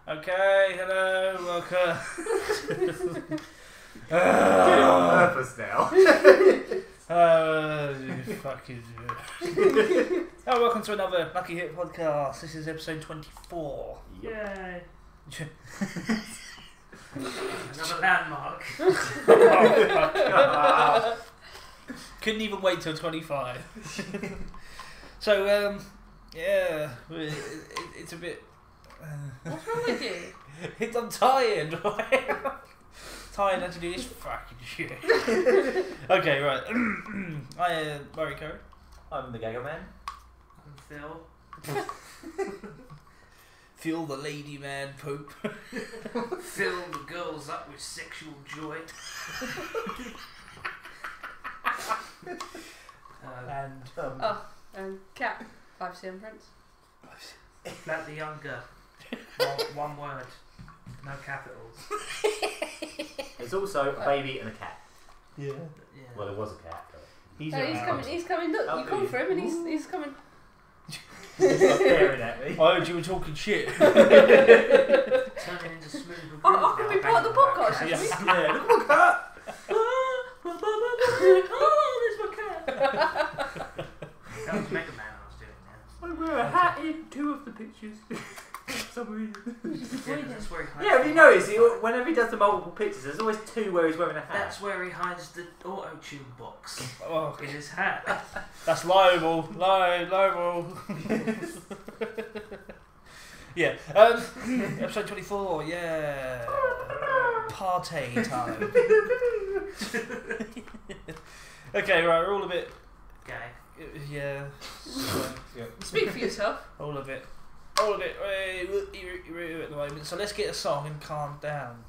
Okay, hello, welcome. Get it on purpose now. You fucking. Oh, welcome to another Lucky Hit podcast. This is episode 24. Yay! Another landmark. Couldn't even wait till 25. So, yeah, it's a bit. What's wrong with you? I'm tired. Tired not to do this fucking shit. Okay, right. I am Murray Curry. I'm the Gagger-Man. I'm Phil. Feel the lady man poop. Fill the girls up with sexual joy. And Cat. 5cm Prince. Flat the younger. One word. No capitals. There's also a baby and a cat. yeah. Well, there was a cat. But... He's coming. Look, you called for him and he's coming. He's not staring at me. I heard you were talking shit. Turning into smooth. I can be part of the podcast. Yeah, look at my cat. Oh, there's my cat. That was McDonalds I was doing there. I wear a hat in 2 of the pictures. For some reason. Yeah, that's where he hides. Yeah, have you noticed? Whenever he does the multiple pictures, there's always 2 where he's wearing a hat. That's where he hides the auto-tune box Oh, in his hat. that's libel. Libel. Yeah. Episode 24. Yeah. Party time. Okay, right. We're all a bit. Gay. Yeah. Speak for yourself. All of it. At the moment. So let's get a song and calm down.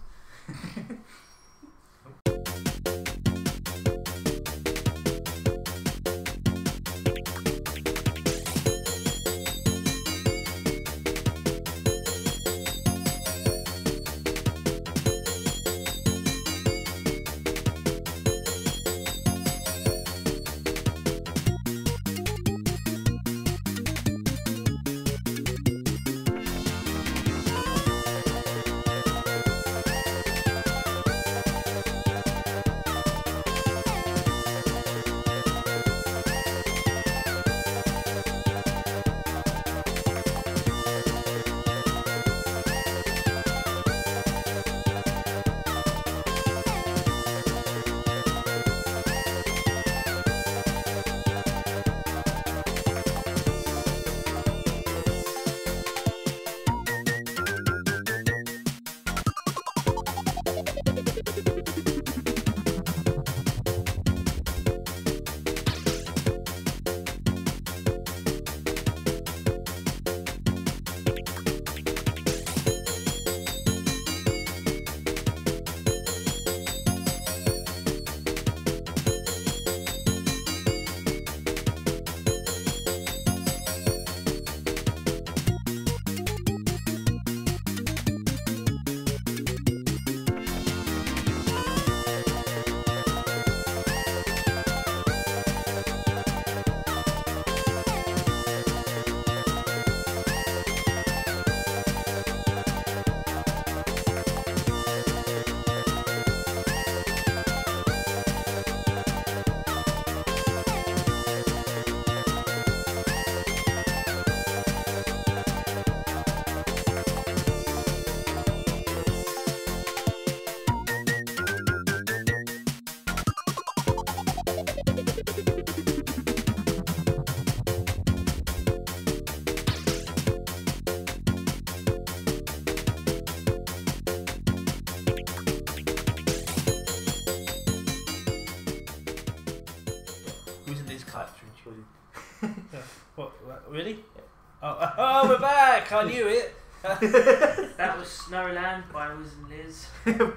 What? Really? Yeah. Oh, we're back! I knew it. That was Snowland by Wiz and Liz.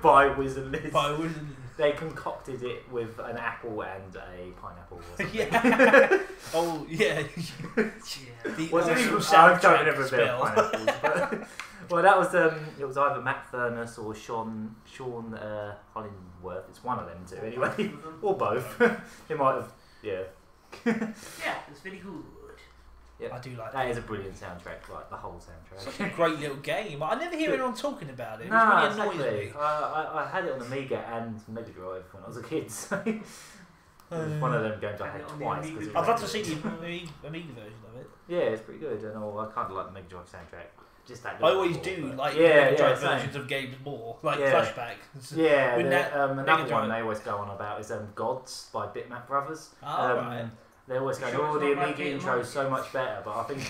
By Wiz and Liz. By Wiz and Liz. They concocted it with an apple and a pineapple or something. Yeah. Oh, yeah. Yeah. Wasn't even soundtrack I've done it with spell. pineapples, but well, that was it was either Matt Furness or Sean Hollingworth. It's one of them two anyway, or both. He might have, yeah. Yeah, it's very good. Yeah. I do like that. Is a brilliant soundtrack, like the whole soundtrack. Such a great little game. I never hear anyone talking about it. It No, really annoys exactly. me. I had it on the Amiga and Mega Drive when I was a kid. So it was one of them games I had twice. I'd love to see the Amiga version of it. Yeah, it's pretty good, and I kind of like the Mega Drive soundtrack. Just that. I always do like Mega Drive same. versions of games more, like Flashback. Yeah, With another one they always go on about is Gods by Bitmap Brothers. Oh, right. They always go, Sure, oh, it's the not like Amiga it intro is might. so much better, but I think...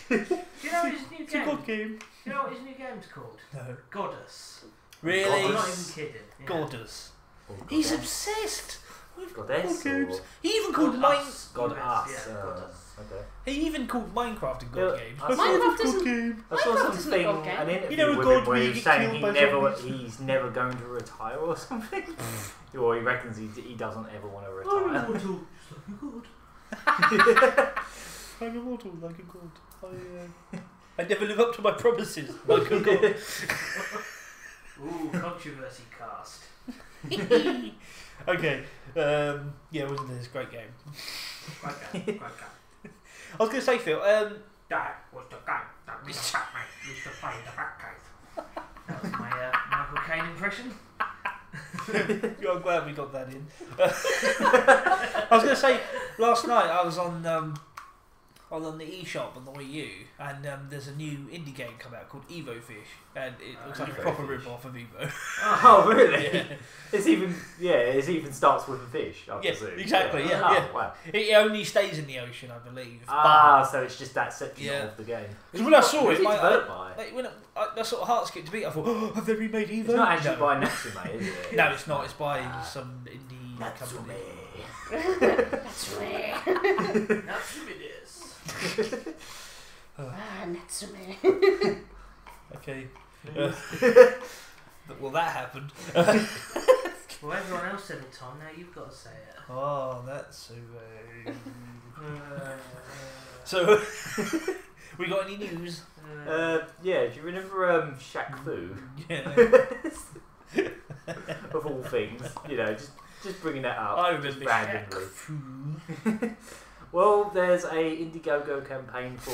Do you know his new It's a game? good game. Do you know what his new game's called? No. Goddess. Really? I'm not even kidding. Yeah. Goddess. Oh, He's Goddess. obsessed with Goddess good games. or- He even called God Mine. Us. God Yes, Us. yeah, Goddess. Okay. He even called Minecraft a god Yeah, game. I saw- Minecraft It's a isn't- good game. I saw Minecraft isn't a something, god game. an interview You know, a with god him where where you he was get saying killed by zombies. he's never going to retire or something. Or he reckons he doesn't ever want to retire. I'm immortal like a god. I never live up to my promises like a god. Ooh, controversy cast. Okay. Wasn't this great game? Great game. I was going to say, Phil. That was the game that Mr. Batman used to play the Batcave. That was my Michael Caine impression. I'm glad we got that in. I was going to say, last night I was on the eShop on the Wii U, and there's a new indie game come out called Evo Fish, and it looks like a Evo proper Fish. rip-off of Evo. Oh, really? Yeah. It even starts with a fish, I Yeah, presume. exactly, yeah, Oh, yeah. wow. It only stays in the ocean, I believe. So it's just that section Yeah. of the game. Because when I saw Who's it, like, developed by? when that sort of heart skipped a beat, I thought, oh, have they remade Evo? It's not actually No. by Natsume, is it? No, it's not. It's by some indie Natsume. company. That's rare. Natsume it is. Ah, Natsume. Okay. Well, that happened. Well, everyone else said it, Tom. Now you've got to say it. Oh, that's so. So, we got any news? Yeah, do you remember Shaq-Fu? Yeah. Of all things, just bringing that up. I just remember randomly. Shaq-Fu. Well, there's a Indiegogo campaign for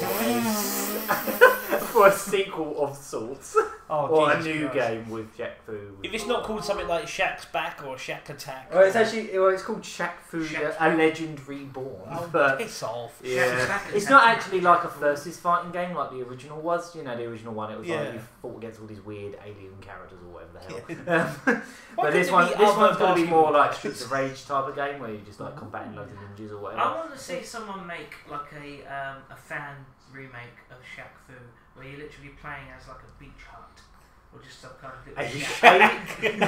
for a sequel of sorts, Oh, or a Jesus new Christ. game with Shaq-Fu. If it's not called something like Shaq's Back or Shaq Attack. Oh, it's called Shaq-Fu, Shaq-Fu. A Legend Reborn. Oh, But piss off. yeah, it's not actually like a versus fighting game like the original was. The original one, it was Yeah. like you fought against all these weird alien characters or whatever the hell. Why But this couldn't it be one's other going to be more like basketball Streets of Rage type of game where you just like combating loads of ninjas or whatever. I want to see someone make like a fan remake of Shaq-Fu where you're literally playing as like a beach hut or just some kind of As little you shack. shake.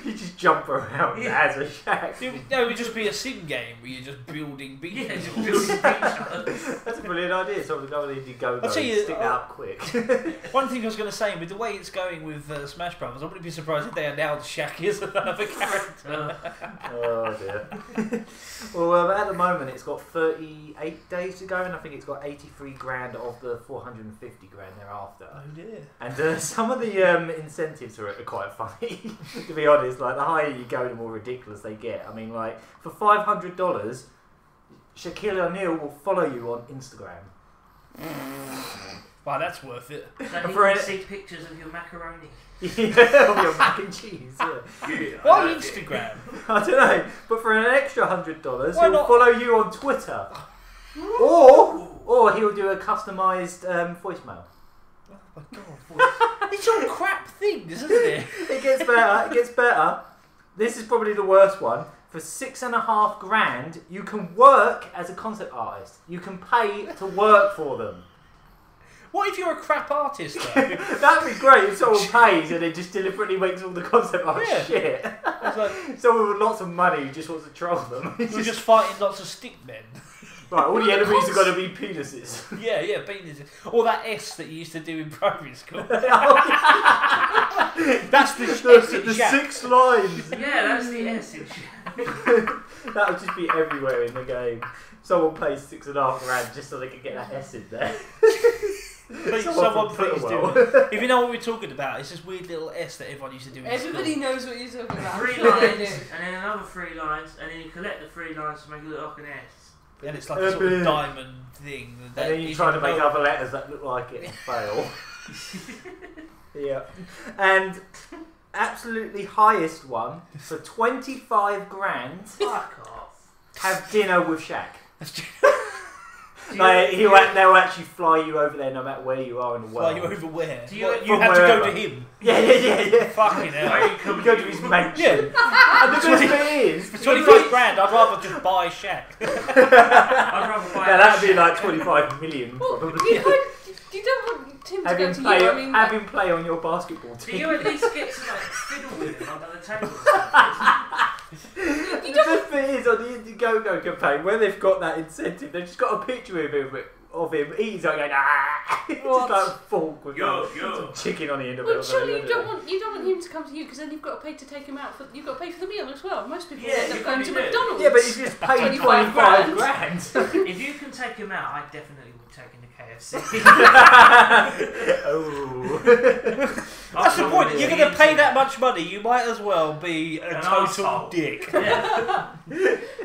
You just jump around as a shack. No, it would just be a sim game where you're just building beaches. Yeah, just building beach huts. That's a brilliant idea. So we're going to Indiegogo I'll tell and you, stick that up quick. One thing I was going to say, with the way it's going with Smash Brothers, I wouldn't be surprised if they announced Shaq as another character. Oh dear. Well, at the moment it's got 38 days to go, and I think it's got 83 grand of the 450 grand thereafter. Oh dear. And some of the incentives are quite funny, to be honest. Like, the higher you go, the more ridiculous they get. I mean, like, for $500, Shaquille O'Neal will follow you on Instagram. Wow, that's worth it. So you For can it- see pictures of your macaroni. Yeah, of your mac and cheese. Yeah. Why Instagram? I don't know, but for an extra $100, Why he'll not? follow you on Twitter, or he'll do a customised voicemail. Oh my god. It's all crap things, isn't it? It gets better. It gets better. This is probably the worst one. For $6.5 grand, you can work as a concept artist. You can pay to work for them. What if you're a crap artist though? That'd be great if someone pays and it just deliberately makes all the concept art Yeah. shit. It's like, Someone with lots of money who just wants to troll them. you're just fighting lots of stick men. Right, all the enemies are going to be penises. Yeah, penis. Or that S that you used to do in primary school. That's the S in The Shaq. 6 lines. Yeah, that's the essence. That would just be everywhere in the game. Someone pays $6.5 grand just so they can get that S in there. Please, someone please do it. If you know what we're talking about, it's this weird little S that everyone used to do in Everybody school. knows what you're talking about. 3 lines, and then another 3 lines, and then you collect the 3 lines to make it look like an S. And it's like a sort of diamond thing. And then you try to make other letters that look like it and fail. Yeah. And absolutely highest one for 25 grand. Fuck off. Have dinner with Shaq. Like, they'll actually fly you over there no matter where you are in the world. Fly you over where? Do you- You have to go to him. Yeah. Fucking hell. You go to his mansion. Yeah. And the best bit is... For 25 grand, I'd rather just buy Shaq. I'd rather buy that'd be like 25 million probably. You don't want Tim to Have go him to play, you. I mean, have him play on your basketball Do team. you at least get to like fiddle with him under the table? you The don't. best bit is on the Indiegogo campaign where they've got that incentive. They've just got a picture of him eating something going just like a fork with some chicken on the end of it. Well, surely you don't want him to come to you because then you've got to pay to take him out. You've got to pay for the meal as well. Most people end up going to McDonald's. Yeah, but if you just pay 25 grand. If you can take him out, I definitely would take him to KFC. Oh. That's the point. You're going to pay that much money, you might as well be a An total arsehole. dick. Yeah.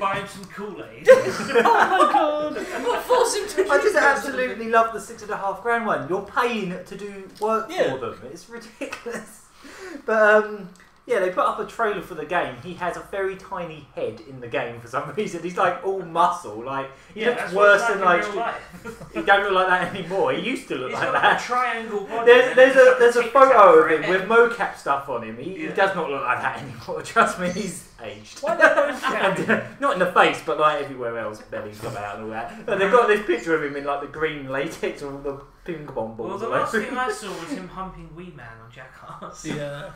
Buy him some Kool-Aid. Oh my god. Or force him to. I just absolutely love the 6.5 grand one. You're paying to do work Yeah. for them. It's ridiculous. But yeah, they put up a trailer for the game. He has a very tiny head in the game for some reason. He's like all muscle. Like he looks that's worse what than it's like. in real life. He don't look like that anymore. He used to look He's like got that. a triangle body. There's a Tic-tac photo for of him it. with mocap stuff on him. He Yeah. does not look like that anymore. Trust me, he's aged. Why don't And, not in the face, but like everywhere else, belly's come out and all that. And they've got this picture of him in like the green latex with all the ping pong balls. Well, the all last over thing I saw was him humping Wee Man on Jackass. Yeah.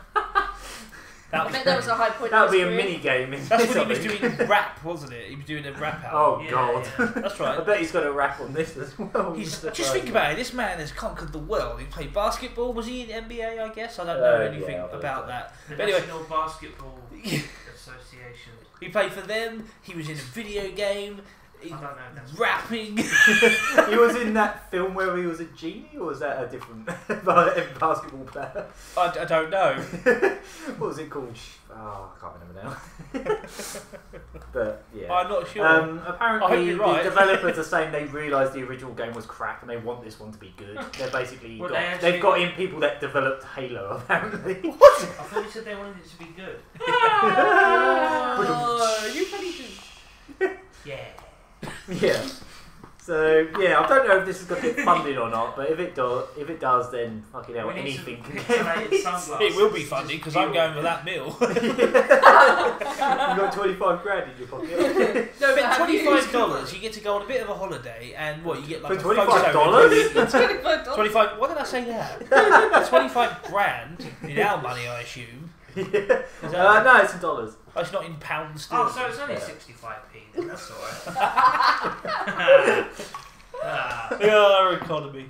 I bet that was a high point. That would in be a his mini game. That's when he was doing rap, wasn't it? He was doing a rap album. Oh Yeah, god. yeah. That's I right. bet he's got a rap on this as well. Just think about it. This man has conquered the world. He played basketball. Was he in NBA? I guess I don't know anything yeah, I believe about so. that. The But anyway, National Basketball Association. he played for them. He was in a video game. I don't know if that's Rapping. He was in that film where he was a genie, or was that a different basketball player? I don't know. What was it called? Oh, I can't remember now. But yeah. I'm not sure. I hope Apparently, you're the right. developers are saying they realised the original game was crap and they want this one to be good. They're basically Well, they've got in people that developed Halo. Apparently, I thought you said they wanted it to be good. Oh, you bloody do. Yeah. yeah. So yeah, I don't know if this is going to get funded or not, but if it does, then fucking hell, We need some anything can pixelated get. sunglasses. It will be Just funny because I'm going for that meal. You got 25 grand in your pocket. No, but have you used $25, you get to go on a bit of a holiday, and what you get like For a photo $25? with- $25? 25. Why did I say that? 25 grand in our money, I assume. Is that, No, it's in dollars. oh, it's not in pounds. Oh, Still. so it's only 65p then, that's alright. Our economy.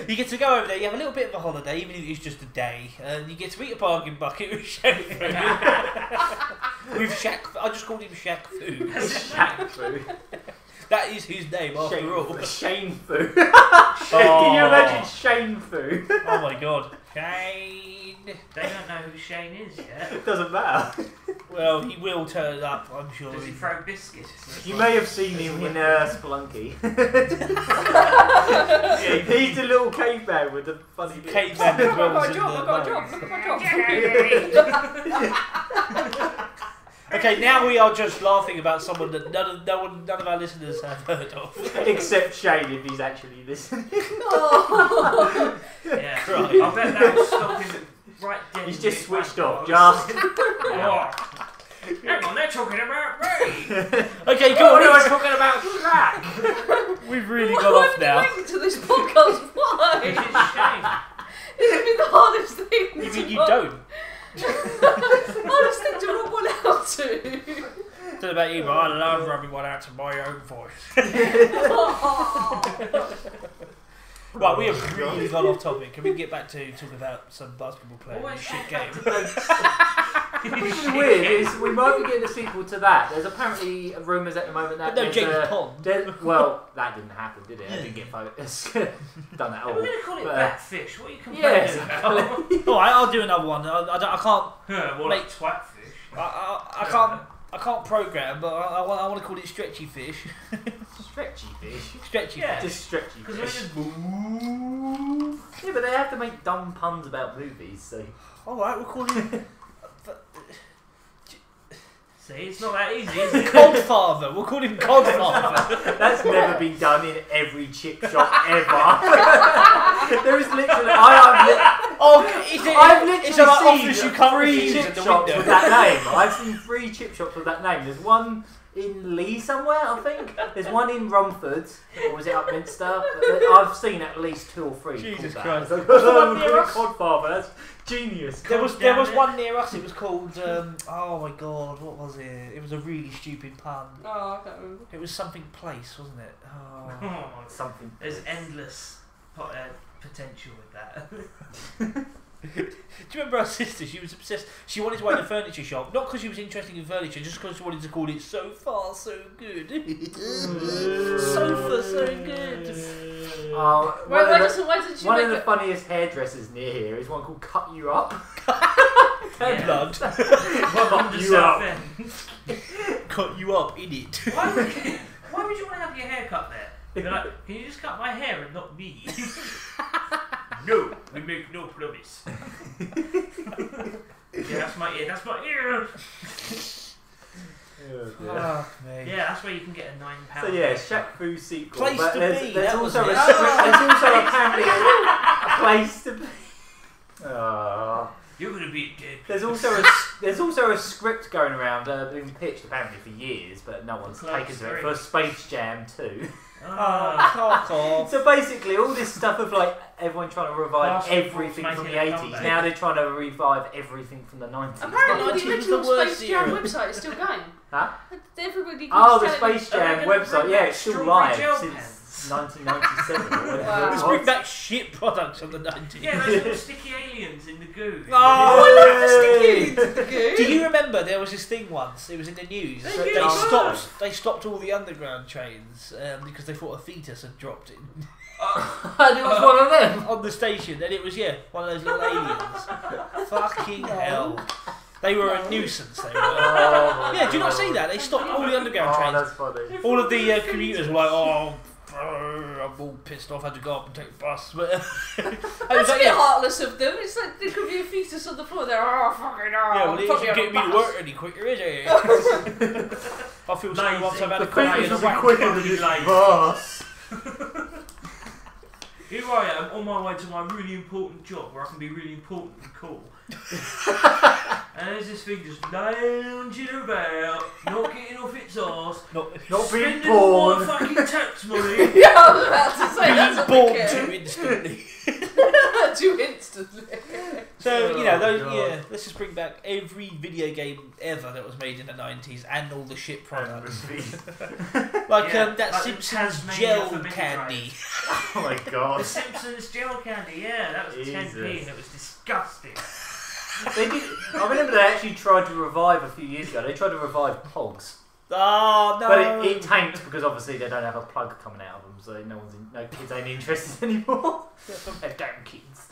You get to go over there. You have a little bit of a holiday, even if it's just a day, and you get to eat a bargain bucket with Shaq-Fu. With Shaq, I just called him Shaq-Fu. Shaq-Fu. That is his name, after all. Shane-Fu. Oh. Can you imagine Shane-Fu? Oh my god, Shane. They don't know who Shane is yet. It doesn't matter. Well, he will turn up, I'm sure. Does he throw biscuits? You may have seen him in Spelunky. Yeah, he's the little caveman with the funny bit. Caveman that I've got dwells a in job, the I've got a mines. job, look at my job. Okay, now we are just laughing about someone that none of our listeners have heard of. Except Shane, if he's actually listening. Oh. Yeah. Christ. I bet that will stop him right dead. He's in just his switched back off. doors. Just. Hang on, they're talking about me! Okay, What go are on. I talking about? Shaq. We've really Why got off would you now. link to this podcast? This Why? is Shane. This would be the hardest thing. You to mean you not- don't? Hardest thing to not want out to. Don't know about you, but I love rubbing one out to my own voice. Right, we have really gone off topic. Can we get back to talking about some basketball players and Always shit back game? to What's weird is we might be getting a sequel to that. There's apparently rumours at the moment that But no James Pond. Well, that didn't happen, did it? I didn't get photos. Done that all. We're going to call it But, Batfish. What are you complaining yes, about? Alright, I'll do another one. I can't. More Mate. like Twatfish. I can't program, but I want to call it Stretchy Fish. Stretchy fish. Stretchy Yeah. Fish. Just stretchy Because we're fish. just... Yeah, but they have to make dumb puns about movies, so. Alright, we'll call it See, it's not that easy, is it? Codfather. We'll call him Codfather. That's never been done in every chip shop ever. There is literally. I've literally it's like seen offers you can't three refuse chip at the shops window. with that name. I've seen 3 chip shops with that name. There's one in Lee somewhere, I think. There's one in Romford, or was it Upminster? I've seen at least 2 or 3. Jesus called Christ. that. What's the one near us? Codfather. That's genius. There was one near us. It was called. Oh my god, what was it? It was a really stupid pun. Oh, I can't remember. It was something place, wasn't it? Oh. Oh, Something. there's endless potential with that. Do you remember our sister? She was obsessed. She wanted to own a furniture shop, not because she was interested in furniture, just because she wanted to call it So Far So Good. Sofa So Good. Oh, Why doesn't she one make of the it? funniest hairdressers near here is one called Cut You Up. Yeah. Blood. Cut you up. Cut you up in it. Why would you want to have your hair cut there? You're like, can you just cut my hair and not me? No, we make no promise. That's my ear. Fuck me. Yeah, that's where you can get a £9. So yeah, Shaq-Fu sequel. Place but to there's, be, There's that was also it. there's also apparently a place to be. Oh. You're gonna be dead. There's also a script going around, being pitched apparently for years, but no one's Close taken to it, three. for Space Jam 2. Oh, fuck off. So basically, all this stuff of like everyone trying to revive Basketball's everything from the making a 80s. comeback. Now they're trying to revive everything from the 90s. Apparently, the 90s was original the worst Space Jam era. website is still going. Huh? Everybody keeps Oh, the telling me- Space Jam Are they gonna website. bring Yeah, back it's still strawberry live gel since pens? 1997. or whatever Wow. it Let's was. bring back shit products from the 90s. Yeah, those little sticky aliens in the goo. Oh, do you remember there was this thing once? It was in the news. They They did. they stopped all the underground trains because they thought a fetus had dropped in And it was one of them. on the station, and it was one of those little aliens. Fucking hell! They were a nuisance. They were. Oh, Yeah, do you not see that? They stopped all the underground Oh, trains. that's funny. All of the commuters were like, "Oh, I'm all pissed off. I had to go up and take the bus." But it was That's a like, bit yeah, heartless of them. It's like there could be a fetus on the floor. They're fucking well, it probably isn't on a getting me to bus. work any quicker, is it? I feel sorry once I've had a The coffee fitness and a will be wank. quicker than his bus. Here I am on my way to my really important job where I can be really important and cool. And there's this thing just lounging about, not getting off its arse, Not being spending all born. my fucking tax money. Yeah, I was about to say that's Being a born bit too instantly. too instantly. So, Oh, those, God. let's just bring back every video game ever that was made in the 90s and all the shit products. Like Yeah, that like the Simpsons Tasmania gel for Mega candy. Oh my The god. Simpsons gel candy, yeah, that was 10p Jesus. and it was disgusting. They did, I remember they actually tried to revive a few years ago. They tried to revive Pogs. Oh, no. But it tanked because obviously they don't have a plug coming out of them, so no kids ain't interested anymore. They're damn kids.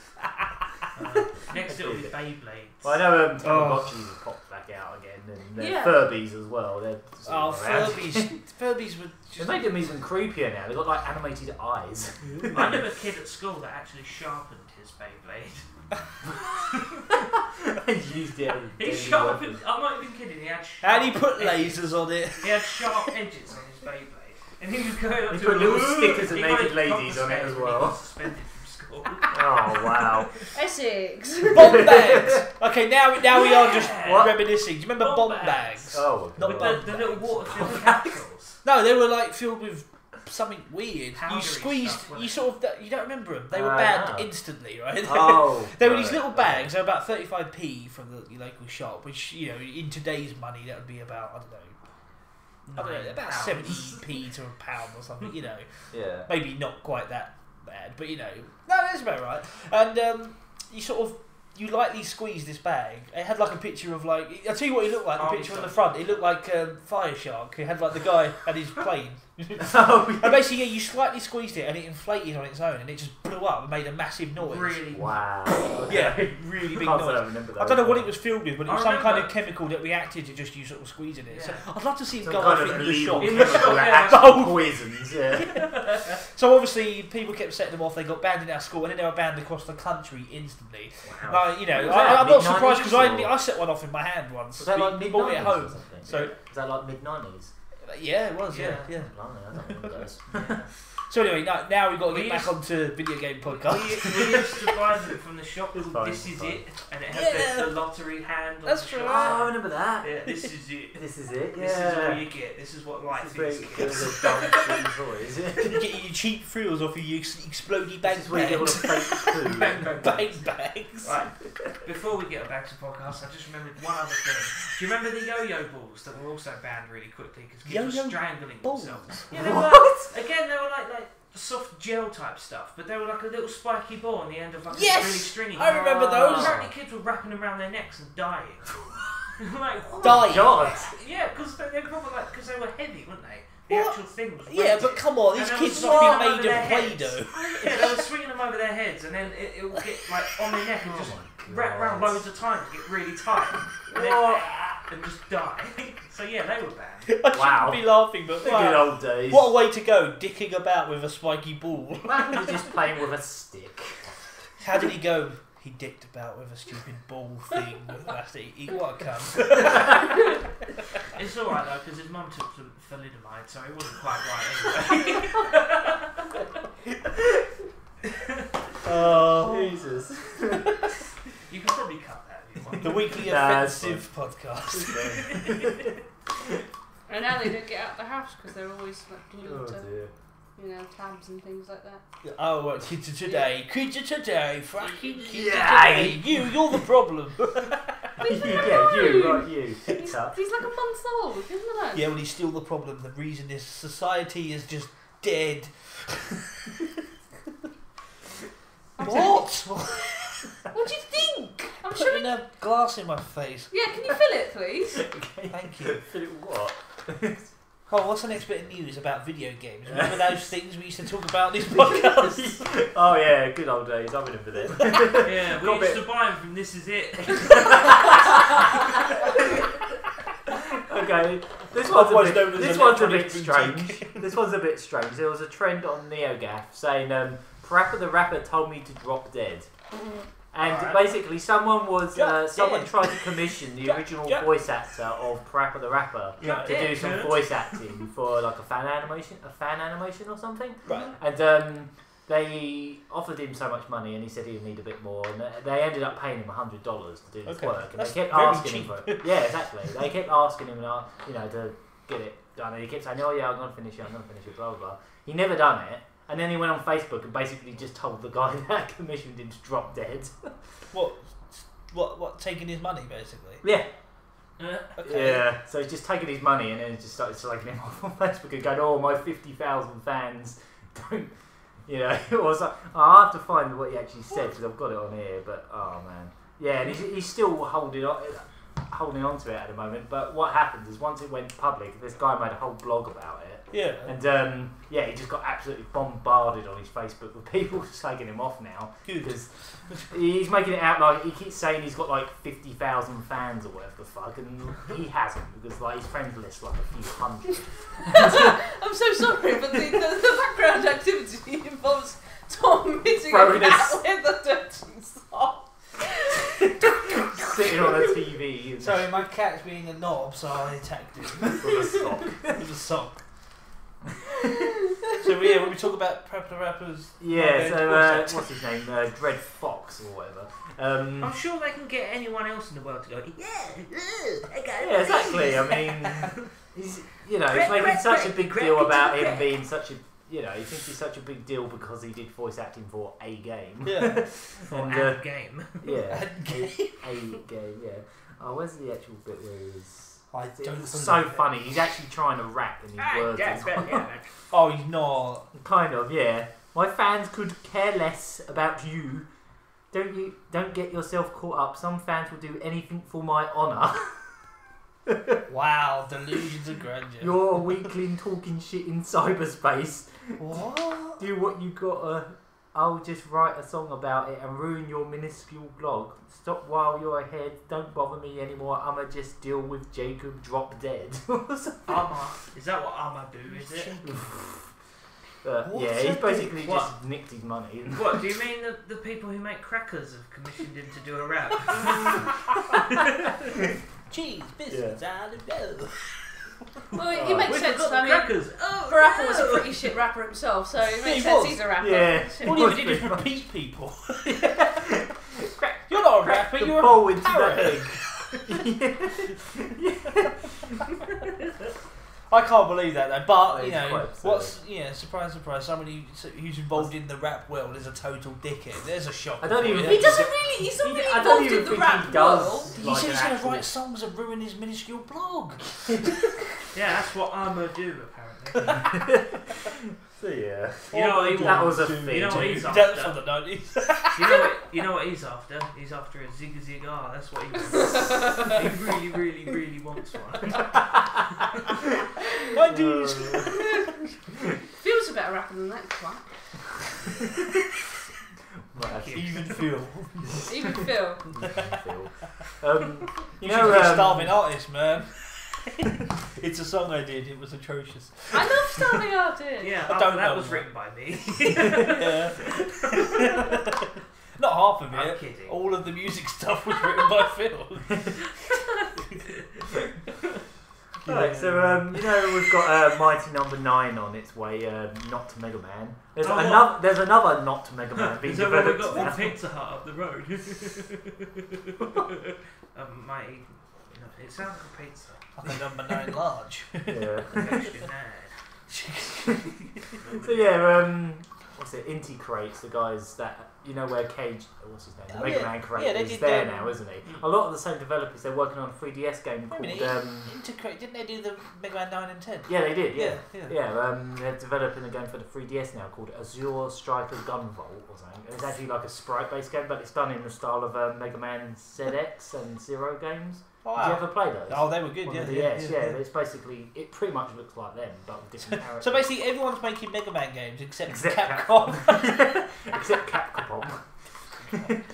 Next it'll be Beyblades. Well, I know Oh. Tamagotchis have popped back out again, and they're Yeah. Furbies as well. They're sort Oh, of around. Furbies were They just... made them even creepier now. They've got like animated eyes. I knew a kid at school that actually sharpened his Beyblade. They used it as a He deadly sharpened, weapon. I'm not even kidding, he had sharp And he put edges. lasers on it. He had sharp edges on his Beyblade. And he was going up He to put a- little stickers of he naked got ladies on it as suspended. He well. got suspended from school. Oh wow. Essex. Bomb bags. Okay, now we are just What? reminiscing. Do you remember Bomb bomb bags. bags? Oh. Not God. The little water-filled capsules. No, they were like filled with something weird. Powdery You squeezed. stuff, wasn't You it? sort of. You don't remember them. They were No. banned instantly, right? Oh. They were these right, little right. bags. They were about 35p from the local shop, which in today's money that would be about I don't know, about £9. 70p to a pound or something. Yeah. Maybe not quite that bad, but no, that's about right. And you you lightly squeeze this bag. It had like a picture of like. I'll tell you what he looked like. The picture on the front. It looked like Fire Shark. It had like the guy and his plane. And basically, you slightly squeezed it and it inflated on its own and it just blew up and made a massive noise. Really? Wow. Yeah, really big noise. I don't know what it was filled with, but it was some kind of chemical that reacted to just you sort of squeezing it. So I'd love to see it go off in the shop. Poisons, yeah. So obviously, people kept setting them off. They got banned in our school, and then they were banned across the country instantly. Wow. I'm not surprised because I set one off in my hand once. Was that like mid-90s bought it at home. or something? So was that like mid-90s? Yeah, it was. Yeah. Blimey, I don't know those. So anyway, now we've got to get back onto video game podcast. We used to buy them from the shop called This Is It, and it had the lottery hand on That's the true. shop. Oh, I remember that. Yeah, this is it. This is it. Yeah. This is all you get. This is what life is. It's a dumb toys. You get your cheap thrills off of your explodey bang This is where you get all the bags. fake food. Bang, bang, bang. bags. Right. Before we get back to podcast, I just remembered one other thing. Do you remember the yo-yo balls that were also banned really quickly because kids were strangling themselves? Yeah, they were. Again, they were like soft gel type stuff, but they were like a little spiky ball on the end of like a really stringy. I remember those. Apparently, kids were wrapping them around their necks and dying. Like what? Dying. God. Yeah, because they probably because they were heavy, weren't they? The What? actual thing was. Yeah, weighted. but come on, these And they kids were must swinging be them made over their of heads. Play-Doh. Yeah, they were swinging them over their heads, and then it would get like on their neck and just wrap around loads of times, get really tight, and then and just die. So yeah, they were banned. I shouldn't be laughing, but The good old days. what a way to go, dicking about with a spiky ball. Man was just playing with a stick. How did he go? He dicked about with a stupid ball thing. That's it. What a cunt. It's alright though, because his mum took some thalidomide, so it wasn't quite right anyway. Oh, Jesus. You can probably cut that if you want. the weekly Nah, it's offensive podcast. And now they don't get out of the house because they're always like glued Oh to, dear. tabs and things like that. Oh, what kids are today? Kids are today. Fucking kids Yeah. are today. You're the problem. Yeah, you, right, you. Picked up. He's like a month old, isn't it? Yeah, well, he's still the problem. The reason is society is just dead. What? What do you think? I'm sure. Putting a glass in my face. Yeah, can you fill it, please? Okay. Thank you. Fill it with what? Oh, what's the next bit of news about video games? Remember those things we used to talk about on this podcast? Oh yeah, good old days. I remember them. Yeah, we Got a used bit- to buy them from This Is It. Okay, this Otherwise one's known as this one's a bit electronic strange. This one's a bit strange. There was a trend on NeoGAF saying Parappa the Rapper told me to drop dead. And Alright. basically, someone was someone dead. tried to commission the original voice actor of Parappa the Rapper to do some voice acting for like a fan animation or something. Right. And they offered him so much money, and he said he'd need a bit more. And they ended up paying him $100 to do this Okay. work. And That's they kept very asking cheap. him for it. Yeah, exactly. They kept asking him, to get it done. And he kept saying, "Oh yeah, I'm gonna finish it, blah blah blah." He never done it. And then he went on Facebook and basically just told the guy that commissioned him to drop dead. What? Taking his money, basically? Yeah. Okay. Yeah. So he's just taking his money and then just started slagging him off on Facebook and going, "Oh, my 50,000 fans don't." It was like, I'll have to find what he actually said because I've got it on here. But oh man, yeah, and he's still holding on to it at the moment. But what happened is once it went public, this guy made a whole blog about it. Yeah. And he just got absolutely bombarded on his Facebook with people slagging him off now Good. because he's making it out like he keeps saying he's got like 50,000 fans or whatever the fuck, and he hasn't because like his friends list like a few hundred. I'm so sorry, but the background activity involves Tom hitting Throwing a a cat with a dirty sock. Sitting on a TV and Sorry, my cat's being a knob, so I attacked him with a sock. with a sock. So yeah, when we talk about Parappa the Rappers, Yeah, voice so what's his name? Dread Fox or whatever. I'm sure they can get anyone else in the world to go, Yeah, exactly. I mean, he's making such a big deal about him being such a. He thinks he's such a big deal because he did voice acting for a game. Yeah. or And, a game. Yeah. A game. A game, yeah. Oh, where's the actual bit where he's... I don't It's so funny. He's actually trying to rap in his words. as well. Oh, he's not. Kind of, yeah. My fans could care less about you. Don't get yourself caught up. Some fans will do anything for my honour. Wow, delusions of grandeur. You're a weakling talking shit in cyberspace. What? Do what you gotta. I'll just write a song about it and ruin your minuscule blog. Stop while you're ahead. Don't bother me anymore. I'ma just deal with Jacob drop dead. Is that what I'ma do, is it? Yeah, he's basically just nicked his money. What, do you mean the people who make crackers have commissioned him to do a rap? Cheese, biscuits, I don't know. Well, it makes sense. I mean, Crackers. Parappa was a pretty shit rapper himself, so it makes sense he's a rapper. Yeah. All he ever did is repeat people. You're not a rapper, you're bowl a into parrot. that I can't believe that though, but you It's know, quite absurd. what's surprise, surprise, somebody who's involved in the rap world is a total dickhead. There's a shock. I don't even He think doesn't really. He's not really I don't involved even in the think rap he does. world. He Like said an he's going to actual- write songs and ruin his minuscule blog. Yeah, that's what I'ma do, apparently. So yeah. You know what he That wants? was a thing. You know what he's That's after? from the 90s. You know what he's after? He's after a zig zig ah. That's what he wants. He really, really, really wants one. 90s. Phil's a better rapper than that twat. Even Phil. Even Phil. You You know, know, starving artist, man. It's a song I did. It was atrocious. I love Starving Artist. Yeah, I don't that know was that. written by me. Yeah. Not half of I'm it. kidding. All of the music stuff was written by Phil. Right, so you know we've got Mighty Number 9 on its way, not to Mega Man. There's another not to Mega Man being So we've developed got now. one Pizza Hut up the road. Mighty, it sounds like a pizza. I think number 9 large. Yeah. Extra So yeah, what's it? Inti Crates, the guys that where Cage, what's his name? The Oh, Mega yeah. Man crate Yeah, they is did, there now, isn't he? A lot of the same developers. They're working on a 3DS game called. Integrate, didn't they do the Mega Man 9 and 10? Yeah, they did. Yeah. Yeah. They're developing a game for the 3DS now called Azure Striker Gunvolt or something. And it's actually like a sprite-based game, but it's done in the style of Mega Man ZX and Zero games. Wow. Did you ever play those? Oh, they were good, On yeah. the DS, yeah. It's basically, it pretty much looks like them, but with different characters. So basically, everyone's making Mega Man games except Except Capcom. Except Capcom.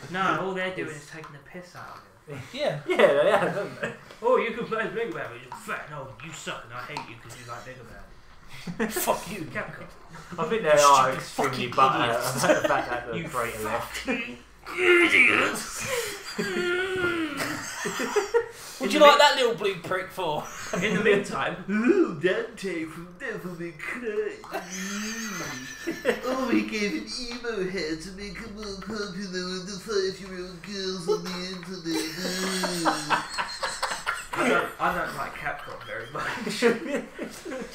No, all they're doing is taking the piss out of him. Yeah. Yeah, they are, don't they? Oh, you can play Mega Man, but you're fat. No, you suck, and I hate you because you like Mega Man. Fuck you. Capcom. I think they are Stupid extremely fucking butthurt idiots. about the fact that the You creator left. Idiots! What'd you like that little blue prick for? In the meantime, ooh, Dante from Devil May Cry. Oh, he gave an emo head to make him more popular with the 5-year-old girls on the internet. I don't like Capcom very much.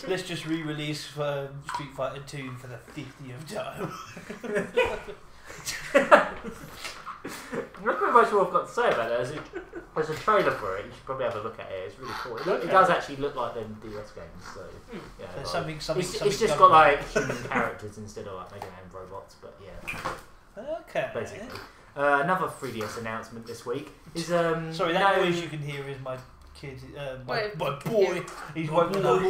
Let's just re-release Street Fighter 2 for the 50th time. I'm not very much sure what I've got to say about it. There's a trailer for it. You should probably have a look at it. It's really cool. It does actually look like them DS games. So yeah, There's like, something. it's just got like human characters instead of like Mega Man robots. But yeah, Okay. basically. Another 3DS announcement this week is Sorry, that noise you can hear is my kid, my boy. He's woken up.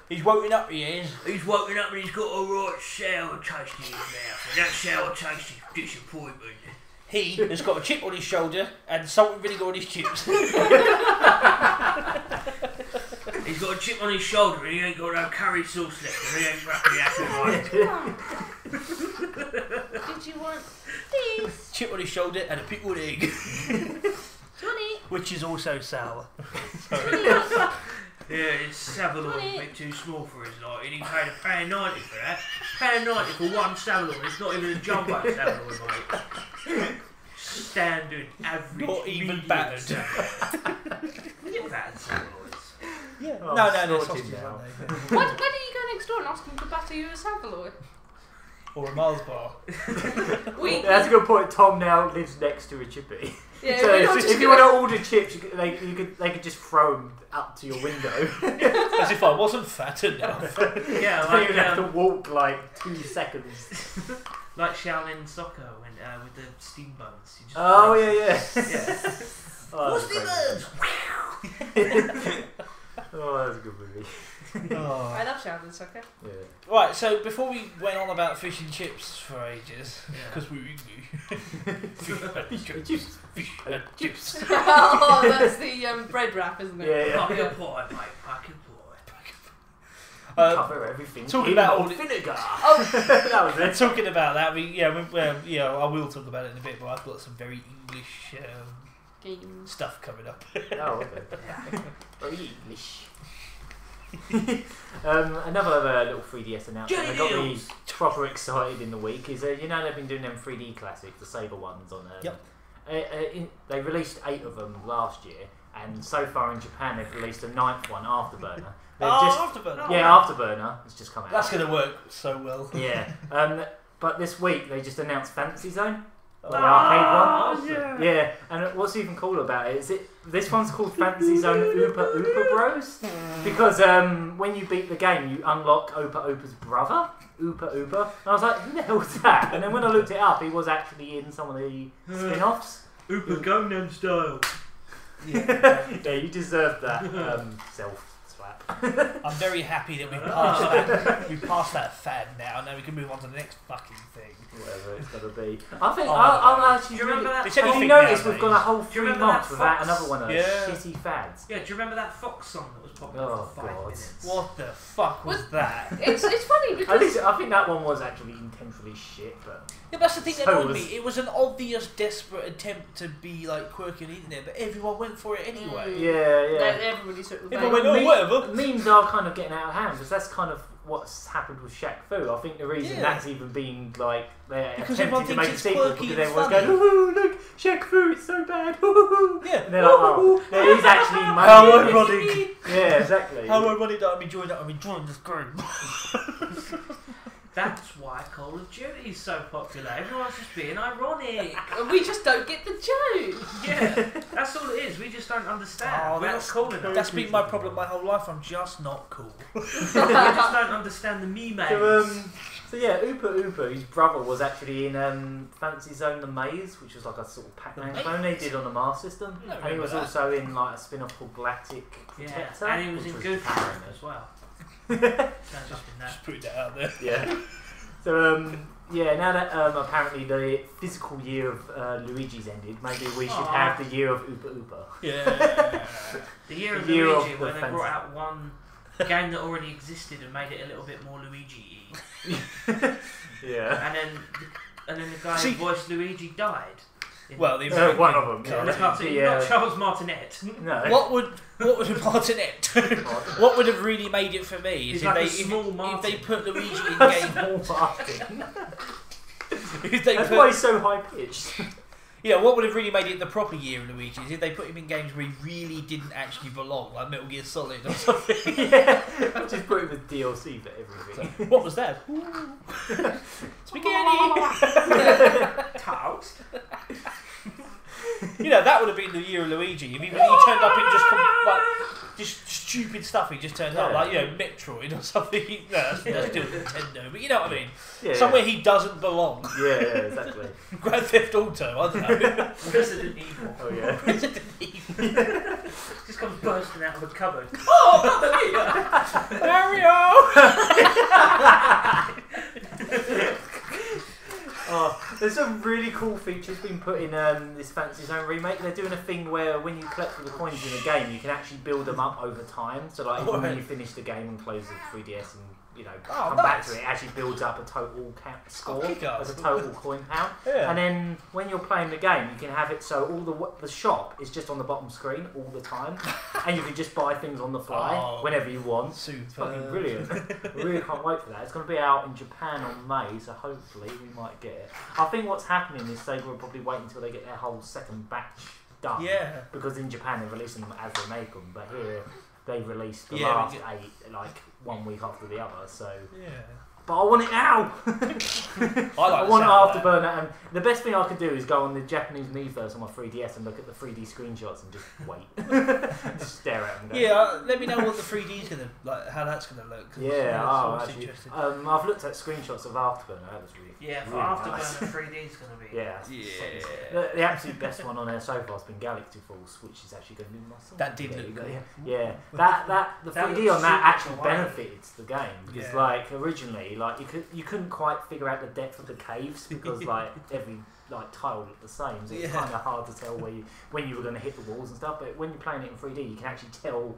He's woken up, he is. He's woken up and he's got a right sour taste in his mouth, and that sour taste is disappointment. He has got a chip on his shoulder and salt and vinegar on his chips. He's got a chip on his shoulder and he ain't got no curry sauce left, and he ain't wrapping it right. Did you want these? Chip on his shoulder and a pickled egg, 20. which is also sour. Yeah, his Savalon is a bit too small for his liking. He paid £1.90 for that. £1.90 for one Savalon. It's not even a jumbo Savalon, mate. Standard, average, Not even medium battered. Savalon. Get battered Savalons. Yeah. Oh, no, sorted sausages, now. aren't they? Why don't you go next door and ask him to batter you a Saveloy? Or a Mars bar. We That's a good point. Tom now lives next to a chippy. Yeah, So we're not if just you gonna- want to order chips, they could just throw them up to your window. As if I wasn't fat enough. Yeah, So you like have to walk like 2 seconds. like Shaolin soccer when with the steam buns. You just Oh throw- yeah. Yeah. Oh, What's that's the great. birds? Oh, that was a good movie. Oh. I love Shaolin soccer. Yeah. Right, so before we went on about fish and chips for ages, Yeah. because we were English. Fish and chips. Oh, that's the bread wrap, isn't it? Yeah, yeah. Pocket boy, mate. Pocket boy. Cover everything. talking in about malt all the- vinegar. Oh, That was it. Talking about that, I will talk about it in a bit, but I've got some very English games. stuff coming up. Oh, okay. Very English. Another little 3DS announcement Jelly that got me deals. proper excited in the week is they've been doing them 3D classics, the Sega ones on. Yep. They released 8 of them last year, and so far in Japan they've released a 9th one, Afterburner. They've Afterburner. Afterburner has just come out. That's going to work so well. Yeah. But this week they just announced Fantasy Zone. The Ah, arcade one. yeah. Yeah, and what's even cool about it is this one's called Fantasy Zone Upa-Upa Bros. Because when you beat the game, you unlock Upa-Upa's brother, Upa-Upa. And I was like, who the hell is that? And then when I looked it up, he was actually in some of the spin-offs. Upa Gangnam Style. Yeah. Yeah, you deserve that self-slap. I'm very happy that we've passed that fad now. Now we can move on to the next fucking thing. Whatever it's going to be. I think Oh, I'm actually Do you remember really... that? It's Have you anything noticed we've nowadays. gone a whole Do you 3 remember months that without Fox? another one of those Yeah. shitty fads? Yeah, do you remember that Fox song that was popular Oh, for 5 God. minutes? What the fuck was that? It's funny At because least I think that one was actually intentionally shit, but Yeah, that's the thing that So annoyed was- me. It was an obvious, desperate attempt to be like quirky on the internet, but everyone went for it anyway. yeah. everybody took the Everyone bait. went, oh, whatever. Memes are kind of getting out of hand because that's kind of what's happened with Shaq-Fu. I think the reason Yeah. that's even been like they're Because attempting everyone to thinks make a it's sequel quirky because and everyone's funny. going, oh look, Shaq-Fu, it's so bad. Yeah. And they're like, oh, there is actually money. How in this. ironic. Yeah, exactly. How ironic that I'm enjoying this game. That's why Call of Duty is so popular. Everyone's just being ironic. And we just don't get the joke. Yeah, that's all it is. We just don't understand. Oh, We're not that's cool enough. That's been my problem my whole life. I'm just not cool. We just don't understand the memes. So yeah, Upa-Upa, his brother was actually in Fantasy Zone The Maze, which was like a sort of Pac-Man The clone they did on the Mars system. I don't And he was remember that. also in like a spin-off called Galactic Yeah, Protector. and he was which in Goofy Pac-Man. as well. Sounds just been that. Just putting that out there. Yeah. So now that apparently the physical year of Luigi's ended, maybe we should Aw. have the year of Upa-Upa. Yeah. The year of The year Luigi, of where the they brought out one game that already existed and made it a little bit more Luigi-y. Yeah. And then the guy See- who voiced Luigi died. Well, the One of them. Yeah, Yeah. not Charles Martinet. No. What would Martinet? What would have really made it for me is He's like a if small they if Martin. they put Luigi in game. Small Martin. If they That's why put, he's so high pitched. what would have really made it the proper year of Luigi is if they put him in games where he really didn't actually belong, like Metal Gear Solid or something. Yeah. Just put him with DLC for everything. What was that? Spaghetti. Toast. That would have been the year of Luigi. If he turned up in just stupid stuff, he just turned up Yeah. like Metroid or something. No, that's still Nintendo, but you know what I mean. Yeah, Somewhere he doesn't belong. Yeah, exactly. Grand Theft Auto, I don't know. Resident Evil. Oh yeah. Resident Evil. Just comes bursting out of a cupboard. Mario! Oh, there's some really cool features being put in this Fantasy Zone remake. They're doing a thing where when you collect all the coins in a game, you can actually build them up over time. So like even when you finish the game and close the 3DS and come back to it, it actually builds up a total score as a total coin count. Yeah. And then when you're playing the game, you can have it so all the shop is just on the bottom screen all the time, and you can just buy things on the fly whenever you want. Super. Fucking brilliant. I really can't wait for that. It's going to be out in Japan on May, so hopefully we might get it. I think what's happening is Sega will probably wait until they get their whole second batch done. Yeah. Because in Japan they're releasing them as they make them, but here they released the Yeah, last 8 like 1 week after the other, so Yeah. but I want it now. I want Afterburner, and the best thing I could do is go on the Japanese Miiverse on my 3DS and look at the 3D screenshots and just wait, just stare at them. Let me know what the 3D's gonna like, how that's gonna look. Actually, I've looked at screenshots of Afterburner. That was really for really Afterburner, nice. 3D's gonna be. The absolute best one on there so far has been Galaxy Force, which is actually going to be my song. That did look cool. The 3D on that actually super benefited the game because like originally like you couldn't quite figure out the depth of the caves because like every like tile looked the same, so it's kind of hard to tell when you were going to hit the walls and stuff. But when you're playing it in 3D, you can actually tell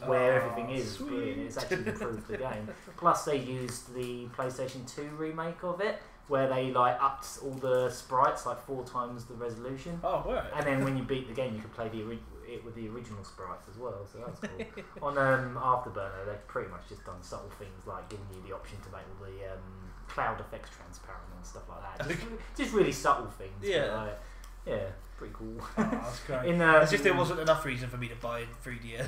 where everything is. Brilliant. It's actually improved the game. Plus, they used the PlayStation 2 remake of it, where they like upped all the sprites like 4 times the resolution. Oh, right. And then when you beat the game, you could play it with the original sprites as well. So that's cool. On Afterburner, they've pretty much just done subtle things like giving you the option to make all the cloud effects transparent and stuff like that. Just really subtle things. Yeah. But, pretty cool. Oh, that's great. As if there wasn't enough reason for me to buy 3DS.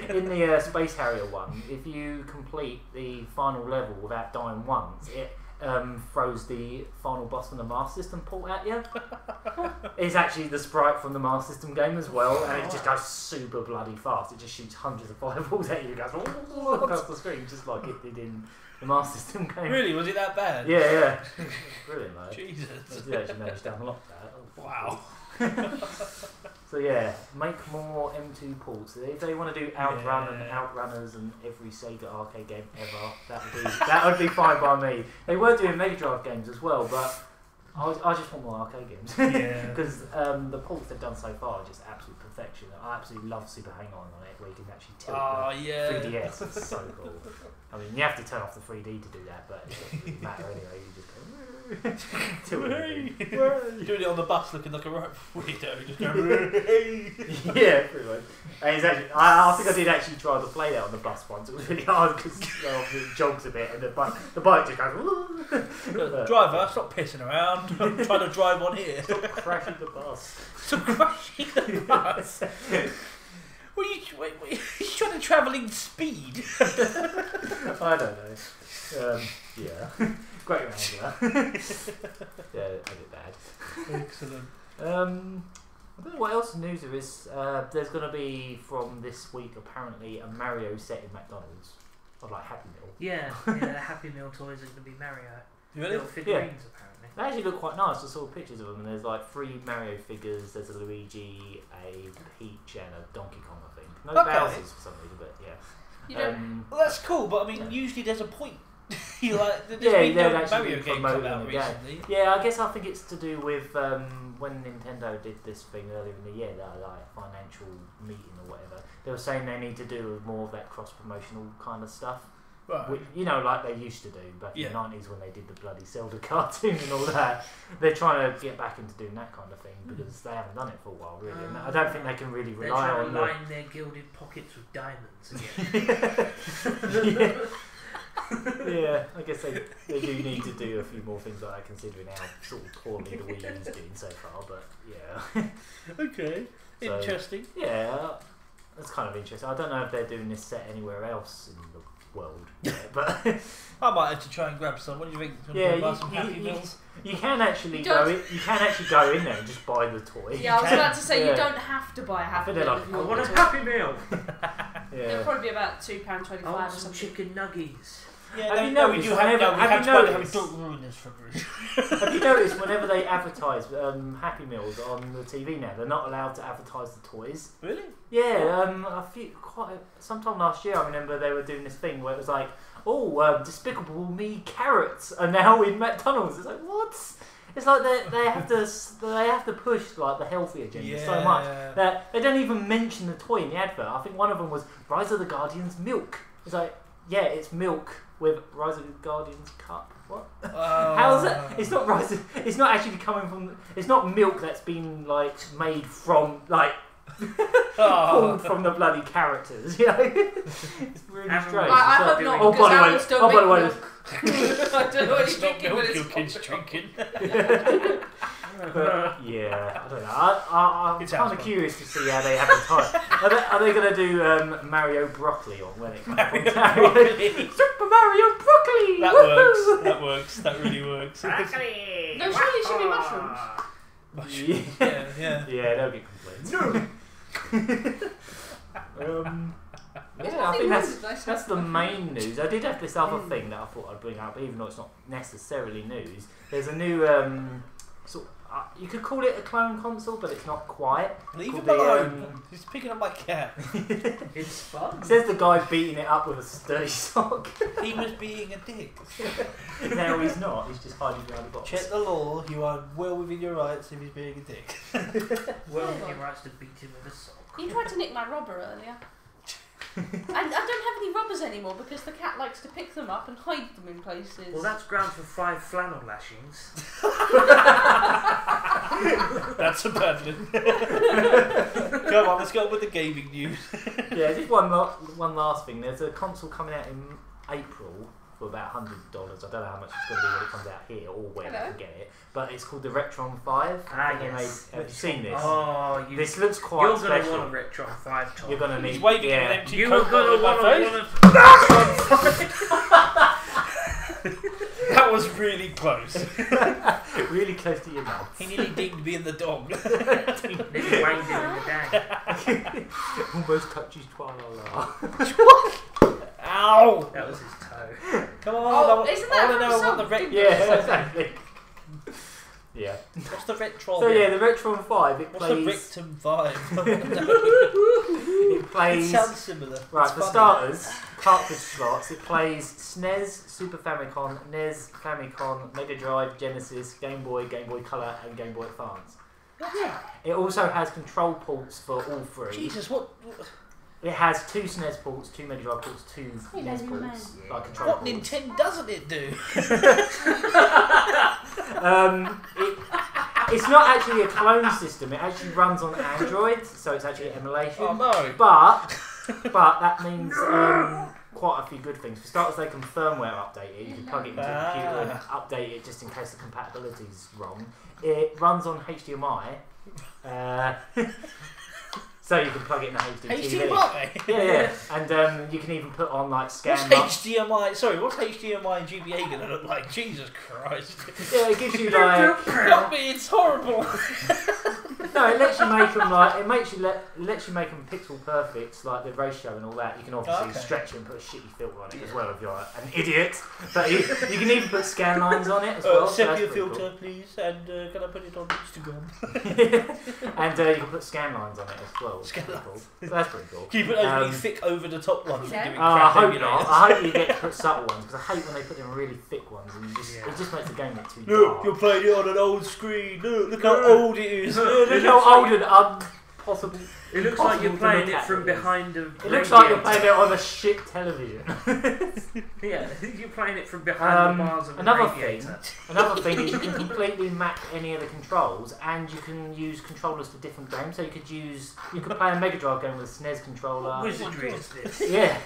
In the Space Harrier one, if you complete the final level without dying once, it throws the final boss from the Master System port at you. It's actually the sprite from the Master System game as well, and it just goes super bloody fast. It just shoots hundreds of fireballs at you. It goes across the screen just like it did in the Master System game. Really? Was it that bad? Yeah. Brilliant, mate. Jesus. I did actually manage to unlock that. Wow. So make more M2 ports. If they want to do Outrunners and every Sega arcade game ever, that would be fine by me. They were doing Mega Drive games as well, but I just want more arcade games because the ports they've done so far are just absolute perfection. I absolutely love Super Hang On it, where you can actually tilt the 3DS. It's so cool. I mean, you have to turn off the 3D to do that, but it doesn't matter anyway. You just go. Doing it on the bus looking like a right weirdo. Just going, yeah, pretty much. And it's actually, I think I did actually try to play that on the bus once. It was really hard because it jogs a bit and the bike just goes. Driver, stop pissing around. I'm trying to drive on here. Stop crashing the bus. Stop crashing the bus. What are you trying to travel in speed? I don't know. Great round yeah, I did bad. Excellent. I don't know what else news there is. There's going to be from this week apparently a Mario set in McDonald's. Of like Happy Meal. Yeah, the Happy Meal toys are going to be Mario. Really? Little figurines apparently. They actually look quite nice. I saw pictures of them and there's like 3 Mario figures. There's a Luigi, a Peach and a Donkey Kong I think. No Bowser's for some reason, but yeah. Well, that's cool, but I mean usually there's a point. There's been no Mario game come out recently. Yeah, I guess I think it's to do with when Nintendo did this thing earlier in the year, that like financial meeting or whatever. They were saying they need to do more of that cross-promotional kind of stuff. Right. Which, like they used to do back in the 90s when they did the bloody Zelda cartoon and all that. They're trying to get back into doing that kind of thing because they haven't done it for a while, really. And I don't think they can really rely on. They're trying to line their gilded pockets with diamonds again. Yeah, I guess they do need to do a few more things like that, considering how sort of poorly the Wii U's doing so far. But yeah. Okay. So, interesting. Yeah, that's kind of interesting. I don't know if they're doing this set anywhere else in the world, but I might have to try and grab some. What do you think? Yeah, some Happy Meals? You can actually go in there and just buy the toy. Yeah, I was about to say you don't have to buy a Happy Meal. I want a Happy Meal. It'll probably be about £2.25 or something. Chicken nuggets. Yeah, have you noticed whenever they advertise Happy Meals on the TV now, they're not allowed to advertise the toys? Really? Yeah, sometime last year I remember they were doing this thing where it was like, Despicable Me carrots are now in McDonald's. It's like, what? It's like they have to push like the healthy agenda so much that they don't even mention the toy in the advert. I think one of them was Rise of the Guardians milk. It's like, yeah, it's milk with Rise of the Guardians cup. What? How is that? It's not it's not actually coming from. It's not milk that's been like made from like. Pulled from the bloody characters, you know. It's really strange. I hope not. By the way, I don't know what he's drinking, but your kid's drinking. But yeah, I don't know. I'm kind of curious to see how they advertise. Are they going to do Mario Broccoli on when it comes Mario on Broccoli. Super Mario Broccoli! That works. That works. That really works. Broccoli. No, surely should be mushrooms. Mushrooms. Yeah, yeah. Yeah, they'll get complaints. There's Yeah, I nothing think wrong with this. that's the main news. I did have this other thing that I thought I'd bring up, even though it's not necessarily news. There's a new, you could call it a clone console, but it's not quite. Leave him Called the, alone. He's picking up my cat. It's fun. It says the guy beating it up with a sturdy sock. He was being a dick. No, he's not. He's just hiding behind the box. Check the law. You are well within your rights if he's being a dick. Well, he rights to beat him with a sock. You tried to nick my rubber earlier. I don't have any rubbers anymore because the cat likes to pick them up and hide them in places. Well, that's grounds for 5 flannel lashings. That's a bad one. Come on, let's go on with the gaming news. Yeah, just one last thing. There's a console coming out in April for about $100. I don't know how much it's going to be when it comes out here or where you can get it. But it's called the Retron 5. Yes. Have you seen this? Oh, This looks quite you're special. going to want a Retron 5, Tom. You're going to need... He's waving yeah. an empty You're Coke going to bottle want in my a face. That was really close. Really close to your mouth. He nearly dinged me in the dog. Nearly wanged him in the dag. Almost touched his twala. Ow! That was his toe. Come on, Oh, isn't that I want to know from what the some- Yeah, exactly. Yeah. What's the Retron? So yeah, the Retron 5, it What's the plays... Victim 5? It It plays... sounds similar. Right, It's for funny. starters, cartridge slots, it plays SNES, Super Famicom, NES, Famicom, Mega Drive, Genesis, Game Boy, Game Boy Color and Game Boy Advance. It also has control ports for all three. Jesus, what It has 2 SNES ports, 2 Mega Drive ports, 2 Hey, NES Daddy ports, like control what ports. Nintendo doesn't it do? It's not actually a clone system, it actually runs on Android, so it's actually emulation. Oh no. But that means quite a few good things. For starters, they can firmware update it. You can plug it into a computer and update it just in case the compatibility's wrong. It runs on HDMI, so you can plug it in a HD TV. HDMI? Yeah, and you can even put on like scan. What's HDMI? Sorry, what's HDMI and GBA going to look like? Jesus Christ. Yeah, it gives you like. Help me, it's horrible. No, it lets you make them like it lets you make them pixel perfect, like the ratio and all that. You can obviously stretch it and put a shitty filter on it as well if you're an idiot. But you can even put scan lines on it as well. So Sepia that's pretty filter, please, and can I put it on Instagram? cool. And you can put scan lines on it as well. which is Scan pretty cool. So that's pretty cool. Keep it overly thick over the top ones. Yeah. Giving I crap hope emulators. not. I hope you get to put subtle ones because I hate when they put them really thick ones and it just makes the game look too Look, dark. you're playing it on an old screen. Look how old it is. Look how old and impossible. It looks like you're Possible to playing look it at from it. behind a It looks like you're playing it on a shit television. Yeah, you're playing it from behind the bars of Another the thing, radiator. another thing is you can completely map any of the controls, and you can use controllers to different games. So you could play a Mega Drive game with a SNES controller. Wizardry is this. Yeah.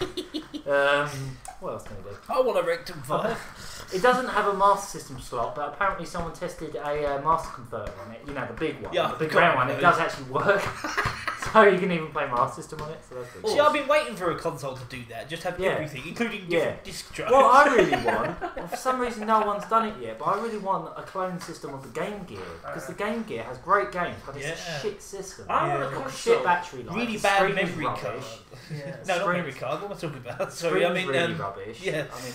What else can I do? I want a Rectum 5. It doesn't have a Master System slot, but apparently someone tested a Master Converter on it. You know, the big one, Yeah, the big got round one one. of It does actually work. So you can even play Master System on it. So that's pretty See, cool. I've been waiting for a console to do that. Just have everything, including different disc drives. What I really want, and for some reason no one's done it yet, but I really want a clone system of the Game Gear because the Game Gear has great games, but it's a shit system. I want a Got console. shit battery life. Really the bad screen is memory card. rubbish. Yeah. No, not Screen- memory card. What am I talking about? Sorry, Screen's I mean, really rubbish. yeah. I mean,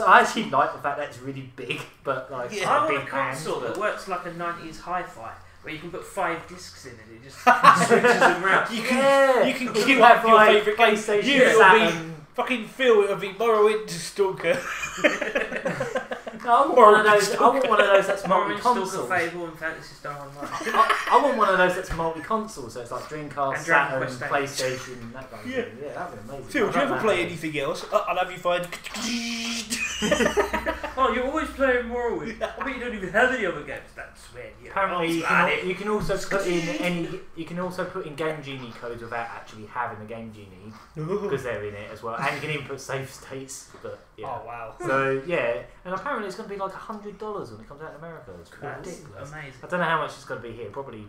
I actually like the fact that it's really big, but like Yeah. I a want big a console hand. that works like a 90s hi-fi, where you can put 5 discs in and it just switches them round. You Yeah, can if queue you up have your like favourite game. PlayStation, You, it'll Saturn. Fucking Phil, it'll be Morrowind Stalker. No, I want one of those. I want one of those that's Morrowind, Stalker, multi-console. Fable and Fantasy Star Online. I want one of those that's multi-console, so it's like Dreamcast, And Dragon Saturn, Quest PlayStation, that kind of Yeah. thing. Yeah, that'd be amazing. Phil, do you I don't ever know play how- anything else? I'll have you find. Oh, you're always playing Morrowind. I bet you don't even have any other games, Dad. That's when you Apparently, you can also put in Game Genie codes without actually having the Game Genie because they're in it as well, and you can even put save states. But yeah. Oh wow. So yeah, and apparently it's going to be like $100 when it comes out in America. It's That's ridiculous. amazing. I don't know how much it's going to be here. Probably £100.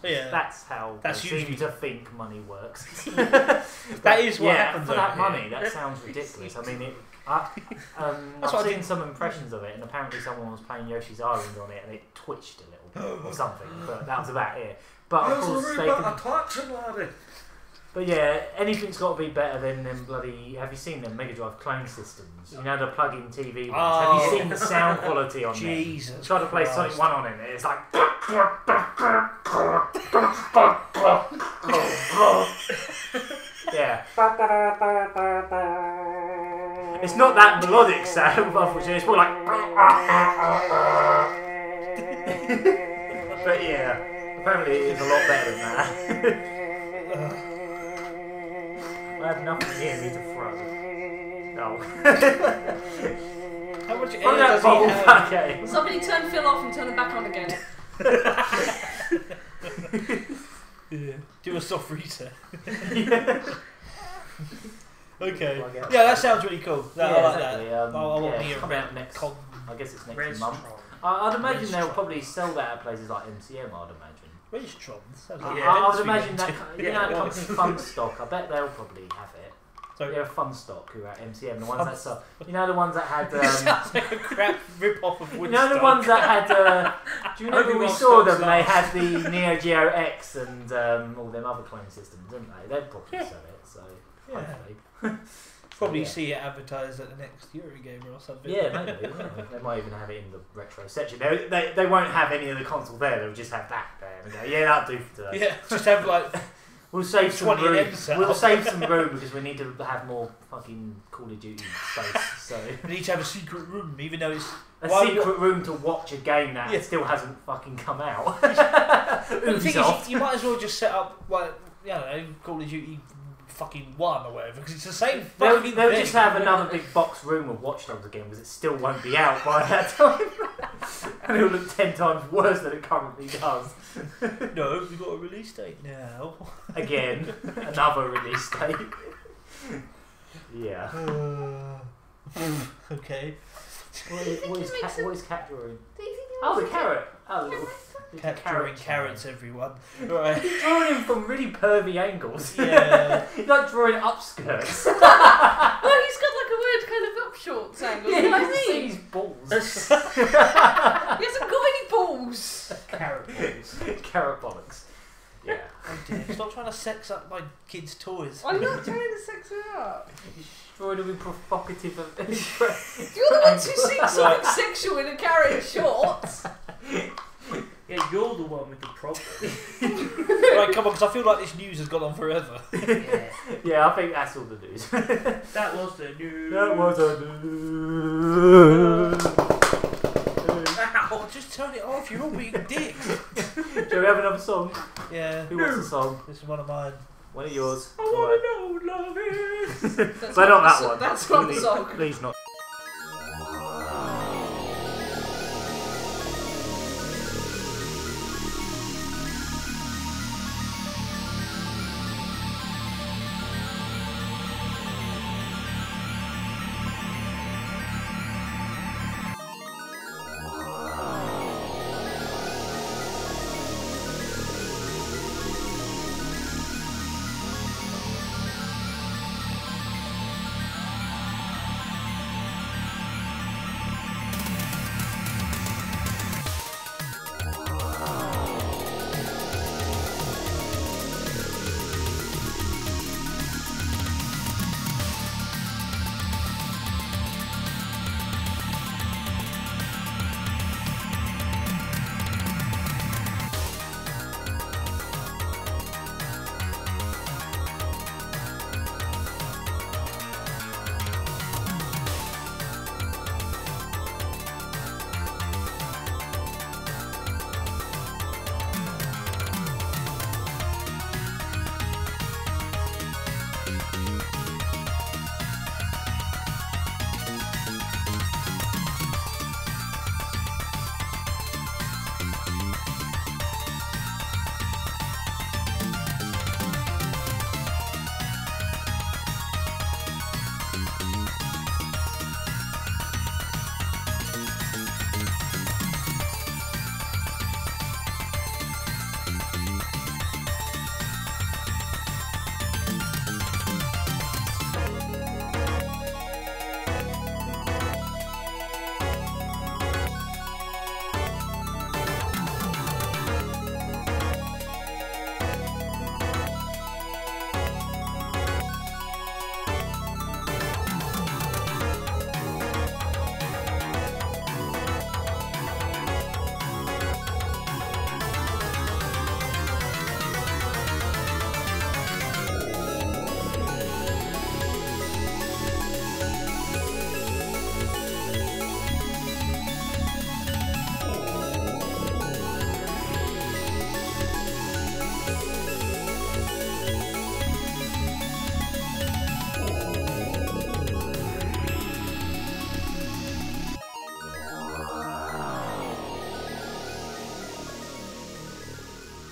Yeah. That's how they usually seem to think money works. That is what happens for that over money. here. That sounds ridiculous. I mean, That's I've what I seen did- some impressions of it, and apparently someone was playing Yoshi's Island on it, and it twitched a little bit or something. But that was about it. But of course they can. But yeah, anything's got to be better than them bloody. Have you seen them Mega Drive clone systems? You know the plug-in TV ones. Oh. Have you seen the sound quality on them? Jesus. Try to play Christ. Sonic 1 on it, it's like. Yeah. It's not that melodic sound, unfortunately. It's more like. But yeah, apparently it is a lot better than that. I have nothing near me to throw. No. How much Throw air that does he bottle have? back at him. Somebody turn Phil off and turn him back on again. Yeah. Do a soft reset. Well, Okay. I guess- Yeah, that sounds really cool. I like exactly. that. I want yeah, me it's a coming red out next. con. I guess it's next Retron. month. I'd imagine they'll Retron. probably sell that at places like MCM. I'd imagine. Retron. Sounds I like Yeah. would Vince imagine that. related. You know that company Funstock. I bet they'll probably have it. Sorry. They're Funstock who are at MCM. The ones that sell. You know the ones that had. Sounds like a crap rip-off of You Woodstock. know the ones that had. Do you remember Only we Rock saw Stock's them? They last. had the Neo Geo X and all them other clone systems, didn't they? They'd probably Yeah. sell it. So Yeah. hopefully. Probably Yeah. see it advertised at the next Eurogamer or something. Yeah, maybe. Yeah. They might even have it in the retro section. They won't have any of the console there. They'll just have that there and go, yeah, that'll do for today. Yeah, just have like We'll save some 20 room. episodes. We'll save some room because we need to have more fucking Call of Duty space. So we need to have a secret room, even though it's a Why secret room to watch a game that Yeah. still hasn't fucking come out. But the thing Ubisoft. is, you might as well just set up, like, I don't know, Call of Duty fucking 1 or whatever, because it's the same fucking They'll thing. just have another big box room of Watch Dogs again because it still won't be out by that time. And it'll look 10 times worse than it currently does. No, we've got a release date now. Again, another release date. Yeah. Okay. What is cat drawing? Do you think Oh, the carrot. Oh, the little Cat drawing carrot carrots, everyone. Right. He's drawing him from really pervy angles. Yeah. He's like drawing upskirts. Well, he's got like a weird kind of up shorts angle. Yeah, You know you what can I see mean? his balls. He hasn't got any balls. Carrot balls. Carrot bollocks. Yeah. Oh dear. Stop trying to sex up my kids' toys. I'm not trying to sex her up. He's drawing him in provocative. You're the ones who see something sexual in a carrot shorts. Yeah, you're the one with the problem. Right, come on, because I feel like this news has gone on forever. Yeah. Yeah, I think that's all the news. That was the news. That was a news. Oh, just turn it off. You're all being dicks. Shall we have another song? Yeah. Who wants a song? This is one of mine. One of yours. I want to know what love is. That's But not that the one. That's not the Please- song. Please not.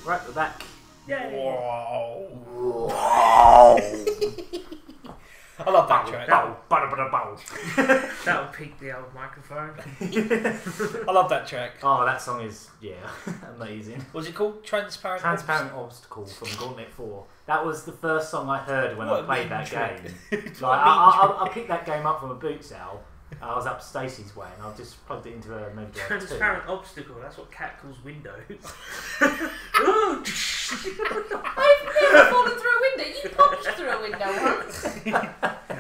Right at the back. Yay! I love that track. Bow, bow, bow, bow. That'll peak the old microphone. I love that track. Oh, that song is, amazing. Was it called Transparent? Transparent Obstacle from Gauntlet 4. That was the first song I heard when I played that game. Like, I picked that game up from a boot sale. I was up Stacey's way and I just plugged it into a Mega Drive 2. Transparent obstacle, that's what Cat calls windows. I've never fallen through a window. You punched through a window once. No,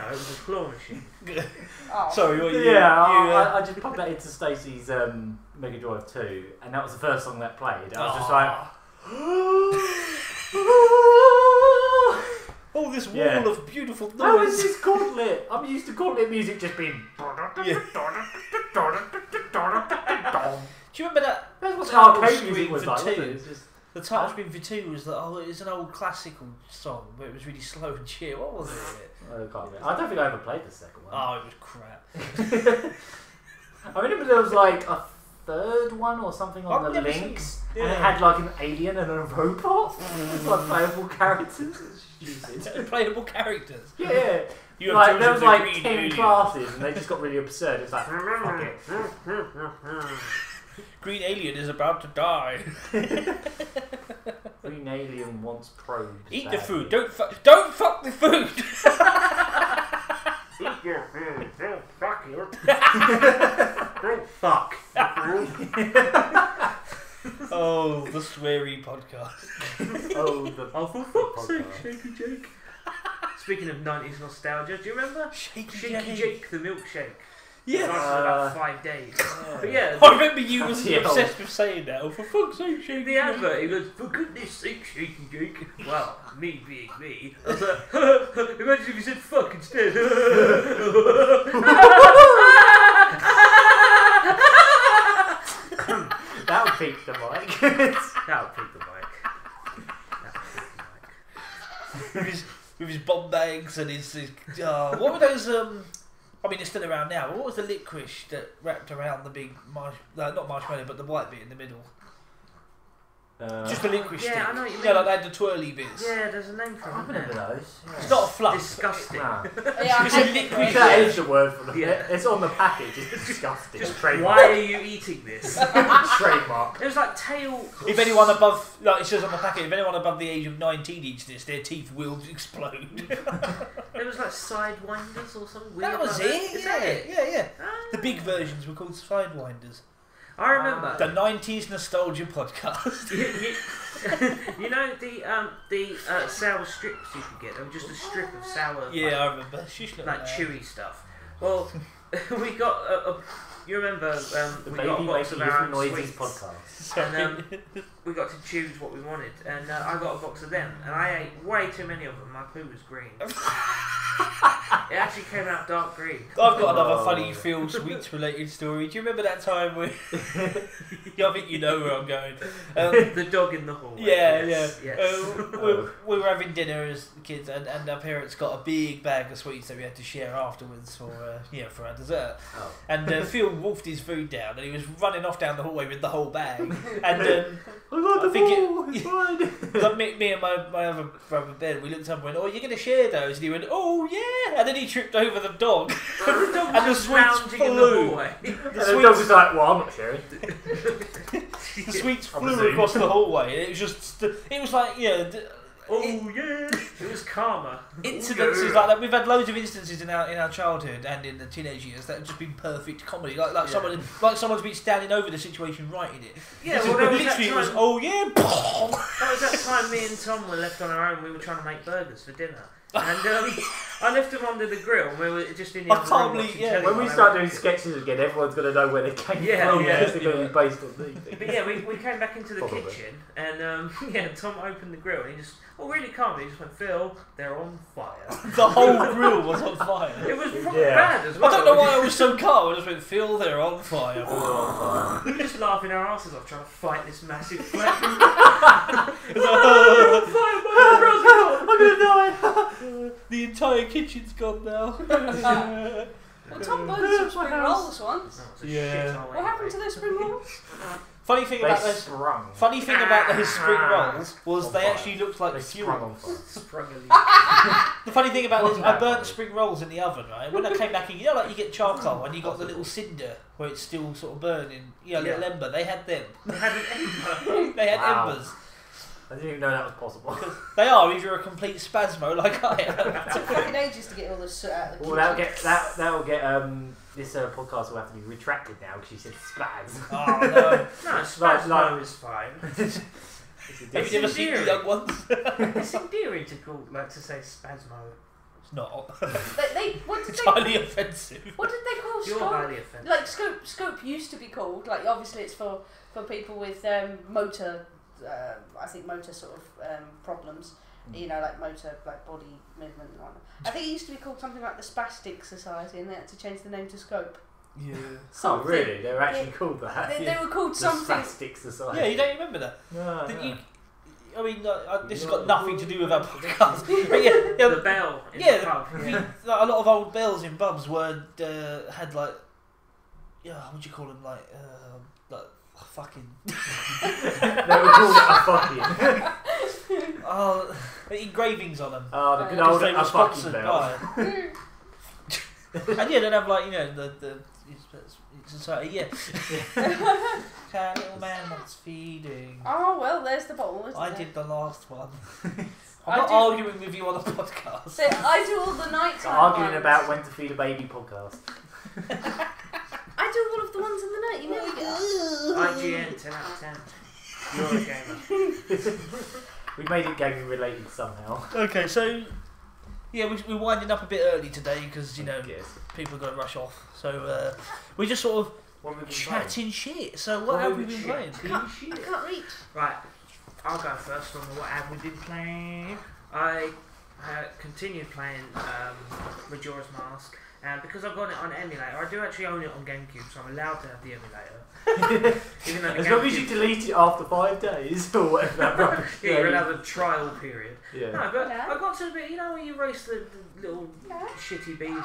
it was a claw machine. Oh. Sorry, what I just plugged that into Stacey's Mega Drive 2 and that was the first song that played. I was just like... Oh, this wall of beautiful noise. How is this Gauntlet? I'm used to Gauntlet music just being... Do you remember that? That's what the title arcade screen music was for like, two? wasn't it? It's just... The title screen for 2 was that, it's an old classical song, but it was really slow and chill. What was it? I can't remember. I don't think I ever played the second one. Oh, it was crap. I remember there was like a third one or something on I've the never links, seen- and it had like an alien and a robot. Like playable characters. Stupid. Playable characters. Yeah. You have Like there was chosen the like green 10 alien. classes, and they just got really absurd. It's like fuck it. Green alien is about to die. Green alien wants probes. Eat the food. Don't fuck the food. Eat your food, don't fuck you. Don't fuck. Oh, the sweary podcast. Oh, for fuck's sake, Shaky Jake. Speaking of 90s nostalgia, do you remember? Shaky Jake, the milkshake. Yeah. It lasted about 5 days. But yeah, I remember you was Yeah. obsessed with saying that. Oh, for fuck's sake, Shaky the Jake. advert, it goes, for goodness sake, Shaky Jake. Well, me being me. I was like, imagine if you said fuck instead. that would peak the mic. That'll peak the mic. With his bomb bags and his what were those? I mean, it's still around now. But what was the licorice that wrapped around the big not marshmallow, but the white bit in the middle? Just the licorice stick. Yeah, I know what you mean. Yeah, like they had the twirly bits. Yeah, there's a name for I it. remember those. Yeah. It's not a fluff. Disgusting. Nah. Yeah, It's a liquid. That is the word for it. Yeah. It's on the package. It's disgusting. Just trademark. why are you eating this? Trademark. It was like tail. If anyone above, like it says on the packet, if anyone above the age of 19 eats this, their teeth will explode. It was like sidewinders or something. That was it. Is that it? Yeah. Ah. The big versions were called sidewinders. I remember. The 90s nostalgia podcast. You know the sour strips you could get. They were just a strip of sour. Yeah, I remember. Shush, Like chewy stuff. Well, we got you remember The we baby got a box making of our different own noises sweets. podcast. And we got to choose what we wanted, and I got a box of them, and I ate way too many of them. My poo was green. It actually came out dark green. I've got another funny Phil Sweets related story. Do you remember that time when I think you know where I'm going. The dog in the hallway. Yes. We were having dinner as kids, and our parents got a big bag of sweets that we had to share afterwards for our dessert. Oh. And Phil wolfed his food down, and he was running off down the hallway with the whole bag. And I think it's fine. like me and my other brother Ben, we looked up and went, "Oh, you're going to share those?" And he went, "Oh yeah!" And then he tripped over the dog, The dog and the was sweets lounging in the flew. hallway. And the dog was like, well, I'm not sharing. The sweets flew Obviously. across the hallway, and it was just, it was like, Yeah, it was karma. incidences like that. We've had loads of instances in our childhood and in the teenage years that have just been perfect comedy. Like someone's been standing over the situation, writing it. Yeah, This well, is- there was that literally it was, time- oh yeah. That was that time me and Tom were left on our own. We were trying to make burgers for dinner, and I left them under the grill. And we were just in the I other can't room believe- watching yeah. telly When we while start they doing were sketches again, everyone's going to know where they came Yeah, from yeah. because they're going to be based on these things. But yeah, we came back into the Probably. kitchen, and Tom opened the grill, and he just really calmly, he just went, "Phil, they're on fire." The whole grill was on fire. It was probably Yeah. bad as well. I don't know why I was so calm. I just went, Phil, they're on fire. We were just laughing our asses off trying to fight this massive flame. I'm going to die! The entire kitchen's gone now. Well, Tom burned some spring rolls once. That was a Yeah. shithole What happened to anyway. those spring rolls? Funny thing They about those. sprung. Funny thing about those spring rolls was On they fire. actually looked like They fuel. sprung on fire. Sprung a leak. The funny thing about this, Wasn't I that burnt funny? spring rolls in the oven, right? When I came back in, you know, like you get charcoal and you got the little cinder where it's still sort of burning, little ember. They had them. They had an ember. They had Wow. embers. I didn't even know that was possible. They are if you're a complete spasmo like I am. It took fucking ages to get all this soot out of the Well, kitchen. that'll get this podcast will have to be retracted now because you said spags. Oh no. No, Like- Spasmo is fine. Have you never seen the young ones? It's endearing to call, to say Spasmo. It's not. What did It's they? highly offensive. What did they call You're scope? highly offended. Like scope used to be called. Like obviously it's for people with motor. I think motor sort of problems. You know, like motor, like body movement and whatnot. I think it used to be called something like the Spastic Society, and they had to change the name to Scope. Yeah. Oh, Something. really? They were actually called that? They were called The something. Spastic Society. Yeah, you don't remember that? No, Did no. you? I mean, this has got nothing to do with our podcast. But yeah, The bell in yeah, the pub. like, a lot of old bells in pubs were had like, what do you call them? Like fucking. They were called a fucking. Engravings on them. Oh, the good Because old they were a fucking sponsored bell. by. And yeah, they'd have like the society. Yeah. That little man wants feeding. Oh well, there's the bottle. Isn't I there? did the last one. I I'm not do- arguing with you on a podcast. So I do all the nighttime Arguing ones. about when to feed a baby podcast. I do all of the ones in the night. You never get. IGN 10 out of 10. You're a gamer. We made it gaming related somehow. Okay, so yeah, we're winding up a bit early today because Yes. people got to rush off. So we're just sort of What have we been chatting shit. So what What have have we we been been playing? I can't reach. Right, I'll go first on the what have we been playing. I continued playing Majora's Mask, and because I've got it on emulator, I do actually own it on GameCube, so I'm allowed to have the emulator. Even though the As long as you GameCube- delete it after 5 days or whatever that rubbish. yeah, you're allowed a trial period. Yeah. No, but Yeah. I got to the bit, you know, when you race the little shitty beaver,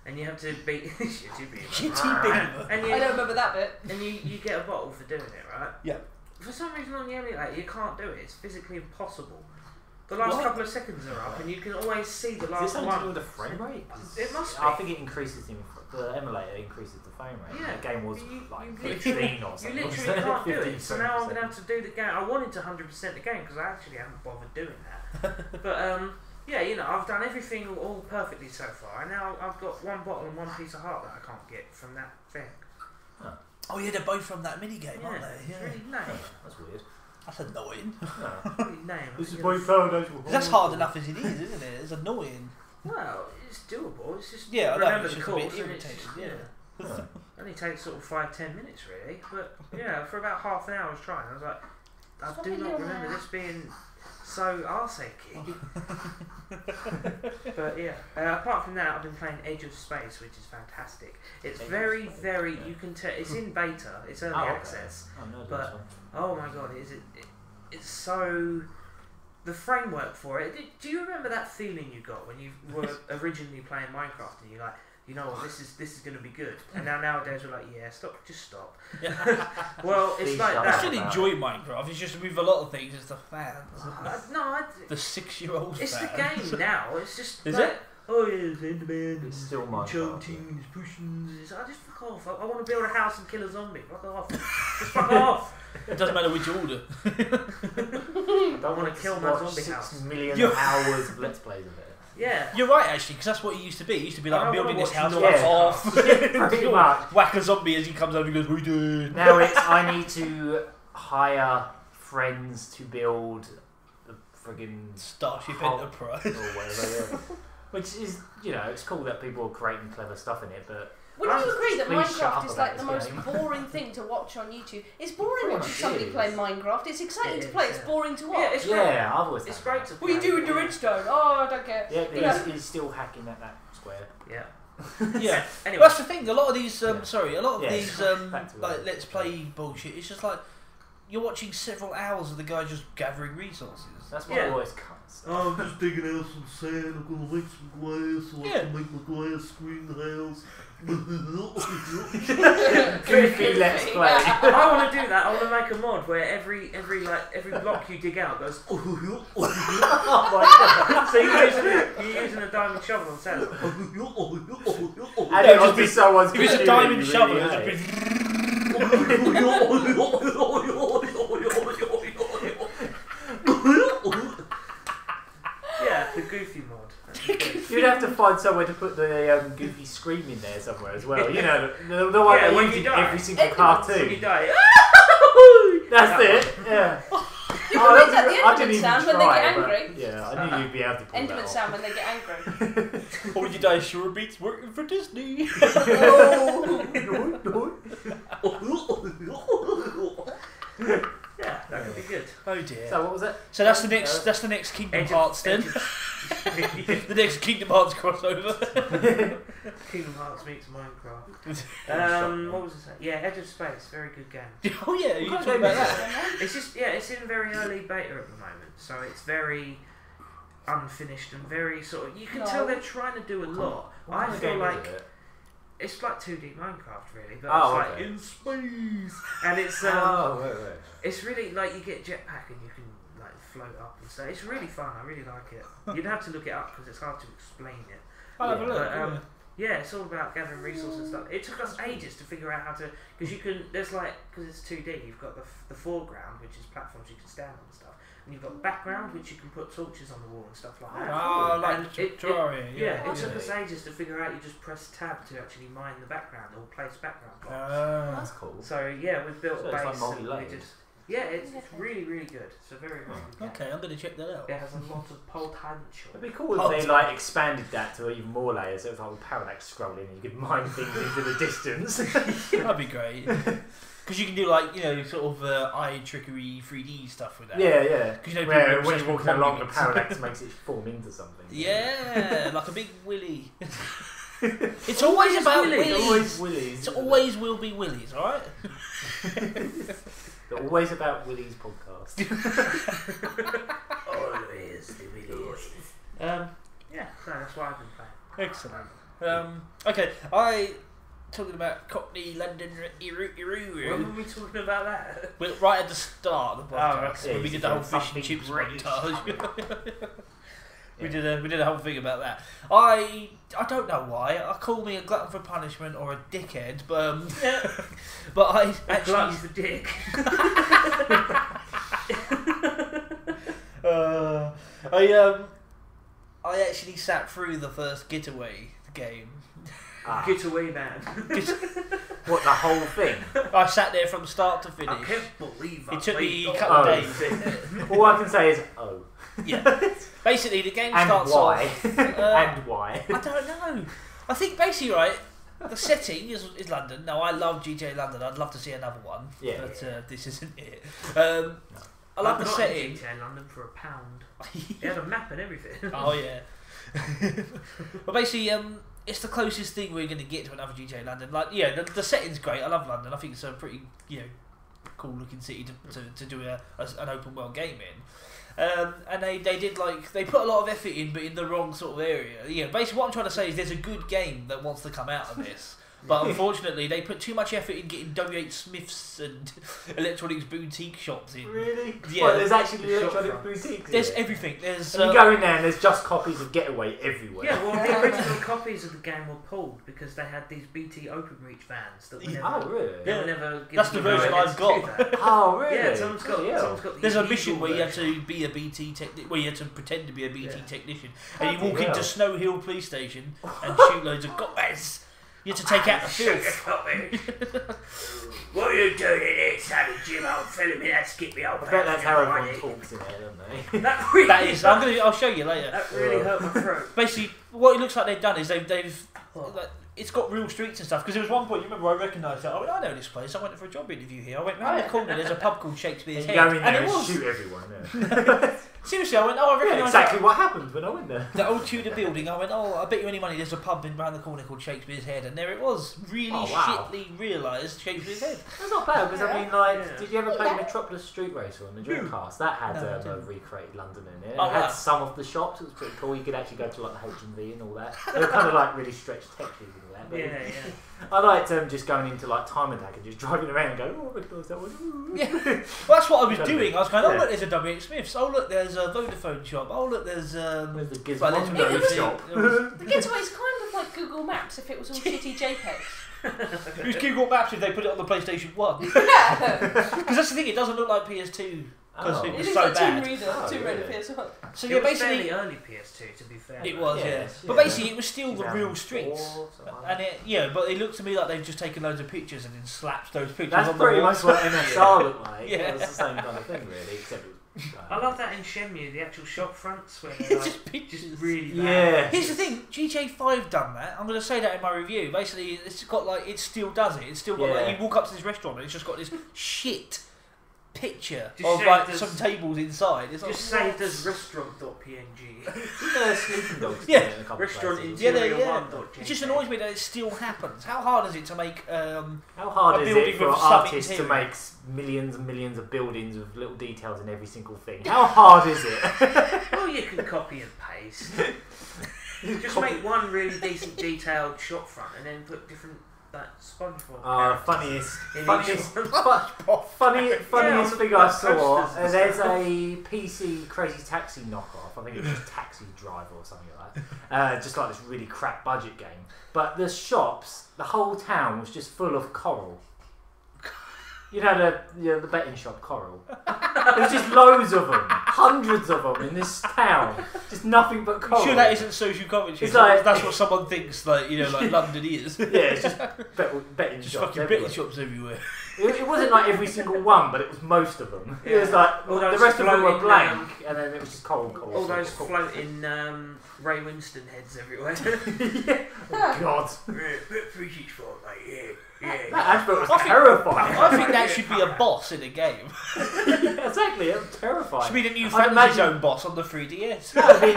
and you have to beat shitty beaver. Shitty beaver. And I don't remember that bit. you get a bottle for doing it, right? Yeah. For some reason on the emulator you can't do it. It's physically impossible. The last What? couple of seconds are up, and you can always see the Is this last something to do one. with the frame rate? 'Cause It must I be. think it increases the emulator increases the frame rate. Yeah, The game was you like literally- 15 or You something. literally can't do it. 15 So now I'm frames gonna a have to do the game. I wanted to 100% the game because I actually haven't bothered doing that. But yeah, you know, I've done everything all perfectly so far, and now I've got one bottle and one piece of heart that I can't get from that thing. Oh yeah, they're both from that minigame, Yeah, aren't they? it's Yeah. really lame. That's weird. That's annoying. Really lame. This is You my know, foundation. That's hard enough as it is, isn't it? It's annoying. Well, it's doable. It's just Yeah, I know, remember it's the just a bit course, and it's irritating, just, yeah. only takes sort of 5-10 minutes really, but yeah, for about half an hour I was trying. I was like, I do not remember this being so arseachy. But yeah, apart from that, I've been playing Edge of Space, which is fantastic. It's Edge of very, Space, very. yeah. You can tell it's in beta. It's early access. Oh, no, But- this one. Oh my god, it's so. The framework for it. Do you remember that feeling you got when you were originally playing Minecraft and you're like, you know what, this is going to be good. And nowadays we're like, yeah, just stop. Well, it's Please like shut I up. that. still enjoy Minecraft. It's just with a lot of things, it's the fans. The 6-year-old It's the fans. game now. It's just Is like, it? oh yeah, it's Enderman. It's still Minecraft, Enchanting and it's pushing. I just fuck off. I want to build a house and kill a zombie. Fuck off. Just fuck off. It doesn't matter which order. I don't wanna want to kill my watch zombie 6 house. million You- hours of Let's Plays of it. Yeah. You're right, actually, because that's what it used to be. It used to be like, I I'm don't building wanna this house, watch fuck Yeah. off. Pretty much. Whack a zombie as he comes over and goes, what are you doing? Now it's I need to hire friends to build the friggin' Starship Hulk Enterprise. or whatever. Yeah. Which is, you know, it's cool that people are creating clever stuff in it, but Wouldn't you agree that Please shut Minecraft up is about like the this most game. boring thing to watch on YouTube? It's boring Pretty watching much somebody is. play Minecraft. It's exciting It to is, play. It's yeah. boring to watch. Yeah, it's great. yeah, I've always It's done great that. to What are you play. doing to redstone? Oh, I don't care. Yeah, but Yeah. he's still hacking at that square. Yeah. Yeah. Anyway. Well, that's the thing. A lot of these, Yeah. sorry, a lot of Yeah. these, Back to like that. let's play bullshit. It's just like you're watching several hours of the guy just gathering resources. That's why I always cut stuff. I'm just digging out some sand. I'm gonna make some glass so I can make my glass screen house. Goofy let's play. I want to do that. I want to make a mod where every block you dig out goes. Oh my god. So you're using a diamond shovel on sand. And it would be someone's If it's a computer, diamond you shovel, really it's hate. just Yeah, the goofy mod. You'd have to find somewhere to put the goofy scream in there somewhere as well. You know, the one Yeah, they when use you in die. every single When you cartoon. die. That's it. Yeah. You Oh, can make that's that the I didn't Enderman even sound when try, they get but angry. yeah, I knew you'd be able to pull Enderman that sound when they get angry. or would you die sure beats working for Disney? Oh. Yeah, that could be good. Oh dear. So what was it? So that's the next Kingdom Hearts then. The next Kingdom Hearts crossover. Kingdom Hearts meets Minecraft. What was it saying? Yeah, Edge of Space, very good game. Oh yeah, you What talking game about is that? It's just it's in very early beta at the moment, so it's very unfinished and very sort of. You can tell they're trying to do a lot. What I kind of feel game like is it? it's like 2D Minecraft really, but Oh, it's like okay. in space, and it's Right. it's really like you get jetpack and you can like float up and stuff. It's really fun. I really like it. You'd have to look it up because it's hard to explain it. I'll have a look. But, yeah, it's all about gathering resources and stuff. It took us ages to figure out how to, because you can. There's like because it's 2D. You've got the foreground, which is platforms you can stand on and stuff, and you've got the background, which you can put torches on the wall and stuff like that. Oh, like And Terraria. Yeah, it took us ages to figure out. You just press tab to actually mine the background or place background blocks. That's cool. So yeah, we've built So a it's base. like and multi-layered. we just it's really really good. It's a very good game. Okay, I'm gonna check that out. It has a lot of potential. It'd be cool if they like expanded that to even more layers. It was like with parallax scrolling, and you could mine things into the distance. That'd be great. Because you can do like sort of eye trickery 3D stuff with that. Yeah. 'Cause you know Where people when obsessed you're with walking along, the monuments. parallax makes it form into something. Yeah, like a big willy. It's always about willies. willies. Always willies. It always will be willies, alright? The Always About Willies podcast. Always the videos. Yeah, so that's what I've been playing. Excellent. Okay, talking about Cockney, London, When were we talking about that? Well, right at the start of the podcast, yeah, when we did the whole fish and chips montage. We did a whole thing about that. I don't know why. I call me a glutton for punishment or a dickhead, but I actually Glutton for dick. I actually sat through the first Getaway game. Getaway man. What, the whole thing? I sat there from start to I finish. can't believe It took me a played couple all of of days. it. All I can say is, oh. Yeah. Basically, the game And starts why? off. And why? I don't know. I think basically, right, the setting is London. Now, I love GTA London. I'd love to see another one. Yeah. But this isn't it. I love the setting. GTA London for £1. It had a map and everything. Oh, yeah. But basically, it's the closest thing we're going to get to another GTA London. Like, yeah, the setting's great. I love London. I think it's a pretty, cool looking city to do an open world game in. And they did they put a lot of effort in, but in the wrong sort of area. Yeah, basically what I'm trying to say is there's a good game that wants to come out of this. But unfortunately, they put too much effort in getting W.H. Smiths and electronics boutique shops in. Really? Yeah. Well, there's actually The electronic shop boutiques. There's here. everything. There's And you go in there and there's just copies of Getaway everywhere. Yeah, well, the original copies of the game were pulled because they had these BT OpenReach vans that were never. Oh, really? They were never given That's the the version rights I've to got. do that. Oh, really? Yeah, someone's got the There's a illegal mission where you have version. to be a BT where you have to pretend to be a BT Yeah. technician, and you Bloody walk into hell. Snow Hill Police Station and shoot loads of guys. You have to take out the filth. What are you doing in here, Sammy Jim, old fella? Me, that skip me old I bet that's how everyone pants. talks in there, don't they? That really, That is. I'll show you later. that really hurt my throat. Basically, what it looks like they've done is they've it's got real streets and stuff. Because there was one point, you remember, I recognised it. I went, I know this place. I went for a job interview here. I went round the corner. There's a pub called Shakespeare's Head, Go in there and it and was shoot everyone. Yeah. seriously. I went, oh, I recognise exactly what happened when I went there. the old Tudor building. I went, oh, I bet you any money there's a pub in round the corner called Shakespeare's Head, and there it was. Really shitly realised Shakespeare's Head. That's not bad because I mean, like, Yeah. did you ever play Metropolis Street Racer on the Dreamcast? That had No, I didn't. recreated London in it. Oh, It had wow. some of the shops. It was pretty cool. You could actually go to like the H&V and all that. They were kind of like really stretched textures and all that. But Yeah. I liked just going into like Time Attack and just driving around and going, oh, I recognise that one. Ooh. Yeah, well, that's what I was Totally. doing. I was going, oh Yeah. look, there's a WH Smith's. Oh look, there's a Vodafone shop. Oh look, there's There's the like, Gizmondo there's- shop. there was- The Getaway's kind of like Google Maps if it was all shitty JPEGs. It was Google Maps if they put it on the PlayStation 1. Yeah. Because that's the thing, it doesn't look like PS2 because Oh. it It was is so like bad. Tomb Oh, Raider really? PS1. So It yeah, was basically fairly early PS2, to be fair. it was, yeah. Yes, But yeah. basically it was still the real streets. 2004, something like that. And but it looked to me like they've just taken loads of pictures and then slapped those pictures That's on the pretty walls. much what MSR looked like. Yeah. Yeah. It was the same kind of thing, really, except it was. I love that in Shenmue, the actual shop fronts where It's they're like, just pictures. just really bad. Yeah. Here's the thing, GTA 5 done that. I'm going to say that in my review. Basically, it's got like, it still does it. It's still got like, Yeah. you walk up to this restaurant and it's just got this shit picture Just of saved like as- some tables inside. It's like, Just what? saved as restaurant.png. Sleeping Dogs. Yeah. did it in a couple of Restaurant places. Yeah, interior yeah. 1.jpg. It just annoys me that it still happens. How hard is it to make? How hard A is building it for with some artists to interior. make millions and millions of buildings with little details in every single thing? How hard is it? Well, you can copy and paste. Just make one really decent detailed shop front and then put different like SpongeBob characters Funniest in each one. funniest on thing the I saw. posters and There's stuff. a PC Crazy Taxi knockoff. I think it was just Taxi Driver or something like that. Just like this really crap budget game. But the shops, the whole town was just full of coral. You know the betting shop Coral. There's just loads of them, hundreds of them in this town. Just nothing but coral. Sure, that isn't social commentary. It's like- That's what someone thinks, like like London is. Yeah, it's just betting Just shops fucking everywhere. betting shops everywhere. It wasn't like every single one, but it was most of them. It Yeah. was like All the those rest of them were floating, blank, and then it was just coral. All those floating Ray Winston heads everywhere. Oh God, $3.64, mate. Yeah. that advert was I think- terrifying. I think that should be a boss in a game. Exactly, it was terrifying. Should be the new I'd Fantasy imagine- Zone boss on the 3DS. That would be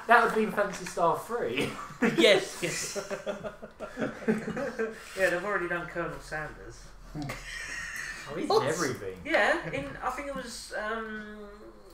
that would be in Fantasy Star 3. yes, yes. Yeah, they've already done Colonel Sanders. Oh, he's What? in everything. Yeah, I think it was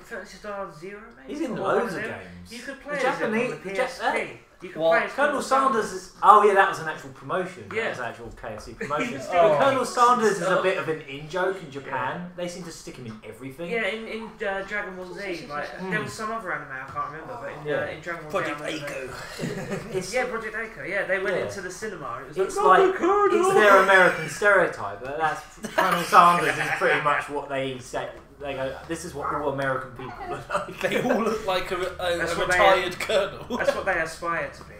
Fantasy Star 0, maybe? He's in Or loads was of it? games. You could play The as him on the Japanese- PSP. You could What? play as Colonel Sanders is. Oh yeah, that was an actual promotion. Yeah. That was an actual KFC promotion. He's Oh. But Colonel Sanders is a stuff. bit of an in-joke in Japan. They seem to stick him in everything. Yeah, in Dragon Ball Z, like there was some other anime I can't remember, but in Dragon Ball Project Z, I remember Echo. It's, Yeah, Project Echo. Yeah, they went Yeah. into the cinema. And it was it's like, like it's their American stereotype. But that's Colonel Sanders is pretty much what they say. They go, this is what all American people look like. They all look like a That's what they- retired colonel. that's what they aspire to be.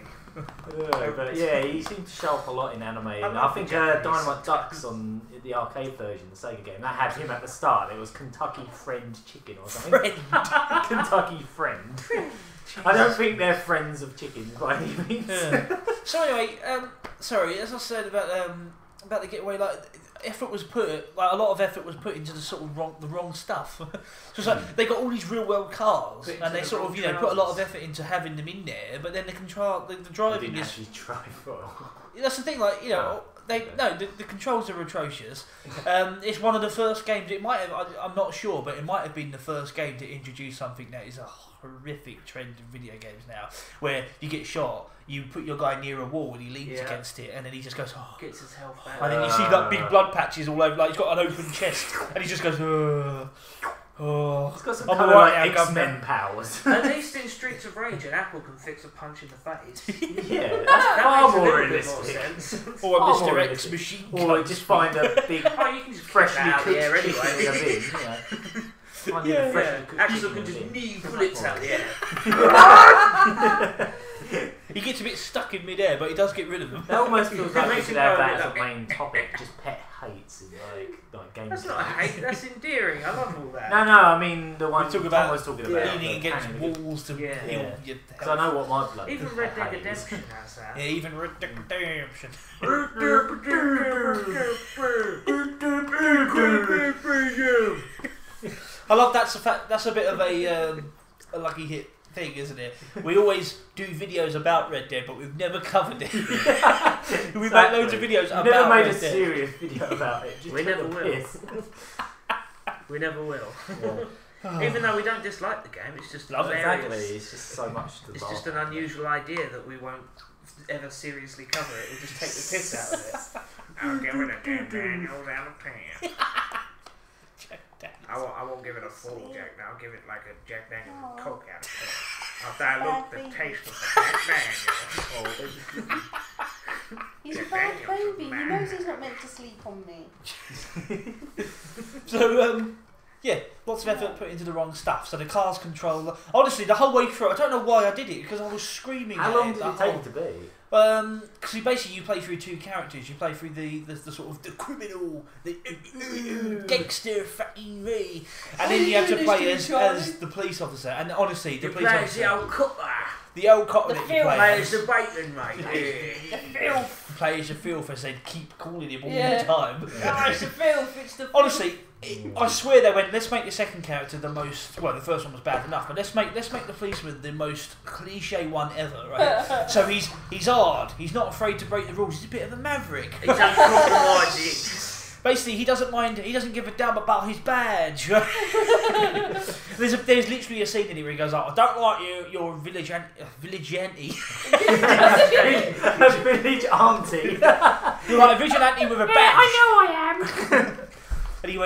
But yeah, he seemed to show up a lot in anime. And I love think the Japanese Dynamite Ducks on the arcade version, the Sega game, that had him at the start. It was Kentucky Friend Chicken or something. Friend. Kentucky Friend. I don't think they're friends of chickens by any means. Yeah. So anyway, sorry, as I said about the Getaway, like effort was put, like a lot of effort was put into the sort of wrong stuff. So it's like they got all these real world cars, Put into and they the sort wrong of put a lot of trousers. effort into having them in there, but then the I driving didn't is. actually try for. That's the thing, like the controls are atrocious. It's one of the first games. It might have. I'm not sure, but it might have been the first game to introduce something that is a horrific trend in video games now, where you get shot, you put your guy near a wall and he leans Yeah. against it, and then he just goes, oh. Gets his health back. And then you see like big blood patches all over, like he's got an open chest, and he just goes, oh. It's got some I'm kind of alright like now, X-Men powers. At least in Streets of Rage, an apple can fix a punch in the face. Yeah, that's That far makes a more little bit more realistic. sense. Or a Far Mr. more X realistic. machine Or gun. just find a big, Oh, you can just freshly freshly out cooked the air chicken anyway. in a bin. Yeah. Find Yeah, a freshly cooked Axel chicken can in a just bin. knee bullets out the air. He gets a bit stuck in mid-air, but he does get rid of them. That almost feels like we makes should you have go a that bit as a like- main topic. Just pet hates in like games. That's not a hate, that's endearing. I love all that. No, I mean the one We talk Tom about was talking about. leaning against walls to Yeah. heal Yeah. your Because I know what my blood. Even Red Dead Redemption has that. Yeah, even Red Dead Redemption. I love that's a fact. That's a bit of a lucky hit thing, isn't it? We always do videos about Red Dead, but we've never covered it. We make loads of videos about We've never made Red a Dead. serious video about it. Just We took never the will. piss. We never will. Yeah. Even though we don't dislike the game, it's just Love it, hilarious. Exactly. It's just so much to It's laugh just an at. unusual idea that we won't ever seriously cover it. We'll just take the piss out of it. I'll give it a Jack Daniels out of 10. I won't give it a full Jack. I'll give it like a Jack Daniels and Coke out of 10. I'll dilute the taste of the Jack Daniels. He's a Jack bad Daniels, baby. He man. knows he's not meant to sleep on me. So yeah, lots of effort put into the wrong stuff. So the car's controller. Honestly, the whole way through, I don't know why I did it because I was screaming. How at long it did the it take whole- it to be? Because you play through two characters. You play through the sort of the criminal, the gangster, fucking me, and then you have to play as the police officer. And honestly, the police Plays officer, the old cutler. the old cop The that you film play Plays as, the bacon, mate. The filth. plays the filth as they keep calling him all Yeah. the time. Oh, it's the filth. It's the filth. Honestly, I swear they went. Let's make the second character the most. Well, the first one was bad enough, but let's make the policeman the most cliche one ever, right? So he's hard. He's not afraid to break the rules. He's a bit of a maverick. He's uncompromising. Basically, he doesn't mind. He doesn't give a damn about his badge. there's literally a scene in it where he goes, "Oh, I don't like you. You're a village vigilante. A village auntie. You're like a vigilante with a badge." Yeah, I know I am. And he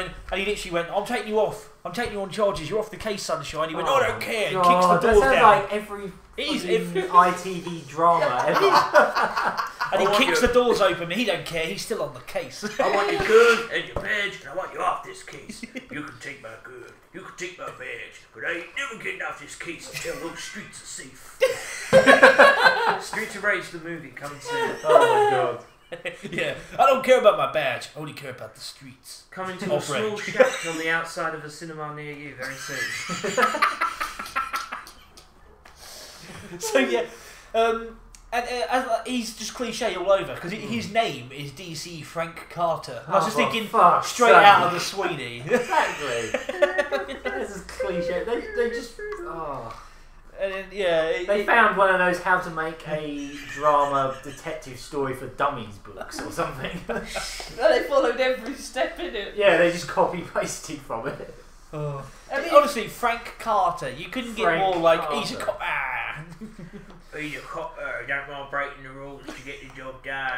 literally went, "I'm taking you off. I'm taking you on charges. You're off the case, sunshine." He went, "Oh, I don't care." And kicks God, the that doors sounds down. like every It is fucking ITV drama ever. And he I want kicks you- the doors open and he don't care, he's still on the case. I want your gun and your badge, and I want you off this case. You can take my gun, you can take my badge, but I ain't never getting off this case until those streets are safe. Streets of Rage, the movie, coming soon. Oh my god. Yeah, I don't care about my badge, I only care about the streets. Coming to a Of small Rage. shack on the outside of a cinema near you very soon. So yeah, he's just cliche all over, because his name is DC Frank Carter. And I was just Oh, for thinking, fuck's straight sake. out of the Sweeney. Exactly. This is cliche. They just. Oh. And then, yeah, They found one of those how to make a drama detective story for dummies books or something. They followed every step in it. Yeah, they just copy pasted from it. oh. I mean- Honestly, Frank Carter, you couldn't get Frank more like, Carter. he's a cop. He's a copper, don't mind breaking the rules to get the job done.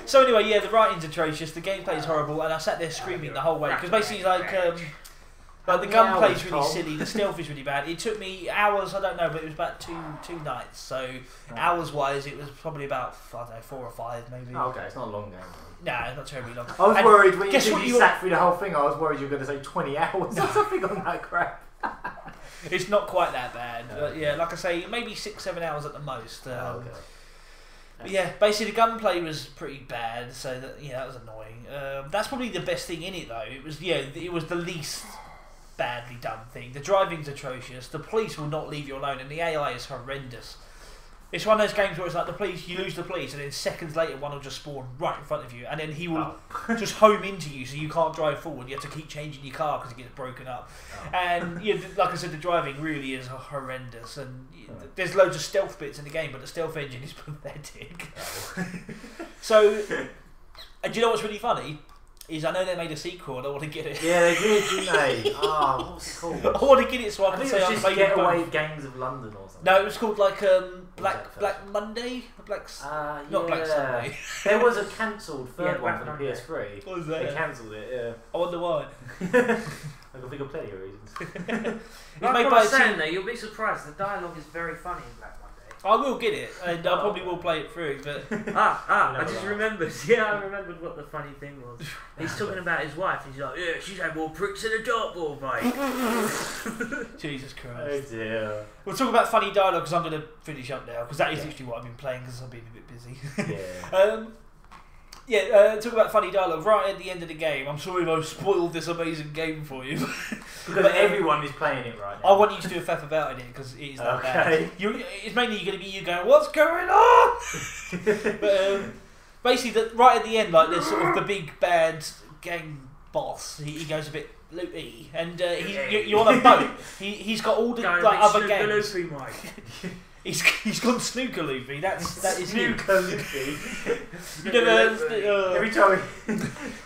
So anyway, yeah, the writing's atrocious, the gameplay is horrible, and I sat there screaming the whole way, because basically like the many gunplay's hours, really Tom? silly, the stealth is really bad. It took me hours, I don't know, but it was about two nights, so hours wise it was probably about, I don't know, 4 or 5 maybe. Oh, okay, it's not a long game. Nah, not terribly long. I was And worried when guess what you sat through the whole thing, I was worried you were going to say 20 hours or something on that crap. It's not quite that bad, but yeah, like I say, maybe 6-7 hours at the most. Okay. But yeah, basically the gunplay was pretty bad, so that was annoying. That's probably the best thing in it though. It was it was the least badly done thing. The driving's atrocious. The police will not leave you alone, and the AI is horrendous. It's one of those games where it's like you lose the police, and then seconds later one will just spawn right in front of you, and then he will just home into you, so you can't drive forward. You have to keep changing your car because it gets broken up. And like I said, the driving really is horrendous, and there's loads of stealth bits in the game, but the stealth engine is pathetic. So, and do you know what's really funny? Is I know they made a sequel and I want to get it. Yeah, they did, didn't they? Oh, what's it called? I want to get it so I I can think say it I was just played it Getaway both. Gangs of London or something. No, it was called like that Black Monday, not yeah. Black Sunday. There was a cancelled third Yeah, one for Black the Monday. PS3. What was They that? cancelled it, yeah. I wonder why. I can think of plenty of reasons. It's Like made I by was a saying team. though, you'll be surprised, the dialogue is very funny in Black Monday. I will get it, and I probably will play it through. But I just remembered. Yeah, I remembered what the funny thing was. He's talking about his wife. He's like, yeah, she's had more pricks than a dartboard, mate. Jesus Christ. Oh dear. We'll talk about funny dialogue because I'm going to finish up now because that is literally what I've been playing because I've been a bit busy. Yeah. Talk about funny dialogue right at the end of the game. I'm sorry if I've spoiled this amazing game for you. Because everyone is playing it right now. I want you to do a faff about in it because it is that Okay. bad. It's mainly going to be you going, what's going on? But basically, right at the end, like there's sort of the big bad gang boss. He goes a bit loopy, and you're on a boat. He's got all the other gangs. Loopy, Mike. He's gone snooker loopy. That is snooker loopy. You never Every time.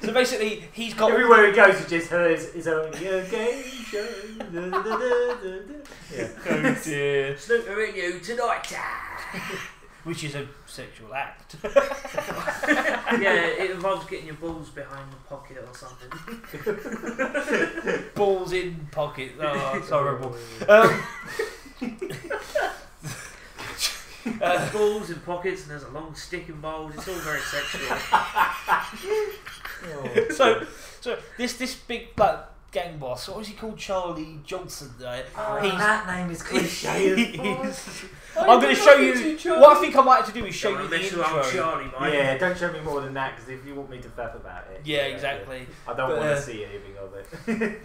So basically, he's got Everywhere he goes, he just hears his own game show. Yeah. Oh dear. Snookering you tonight. Which is a sexual act. Yeah, it involves getting your balls behind the pocket or something. Balls in pocket. Oh, it's horrible. Balls in pockets and there's a long stick involved. It's all very sexual. So this big gang boss, what was he called? Charlie Johnson, right? That name is cliche. I'm going to show you. What I think I might have to do is show you the intro. Charlie, mate. Yeah, don't show me more than that because if you want me to faff about it. Yeah, exactly. I don't want to see anything of it.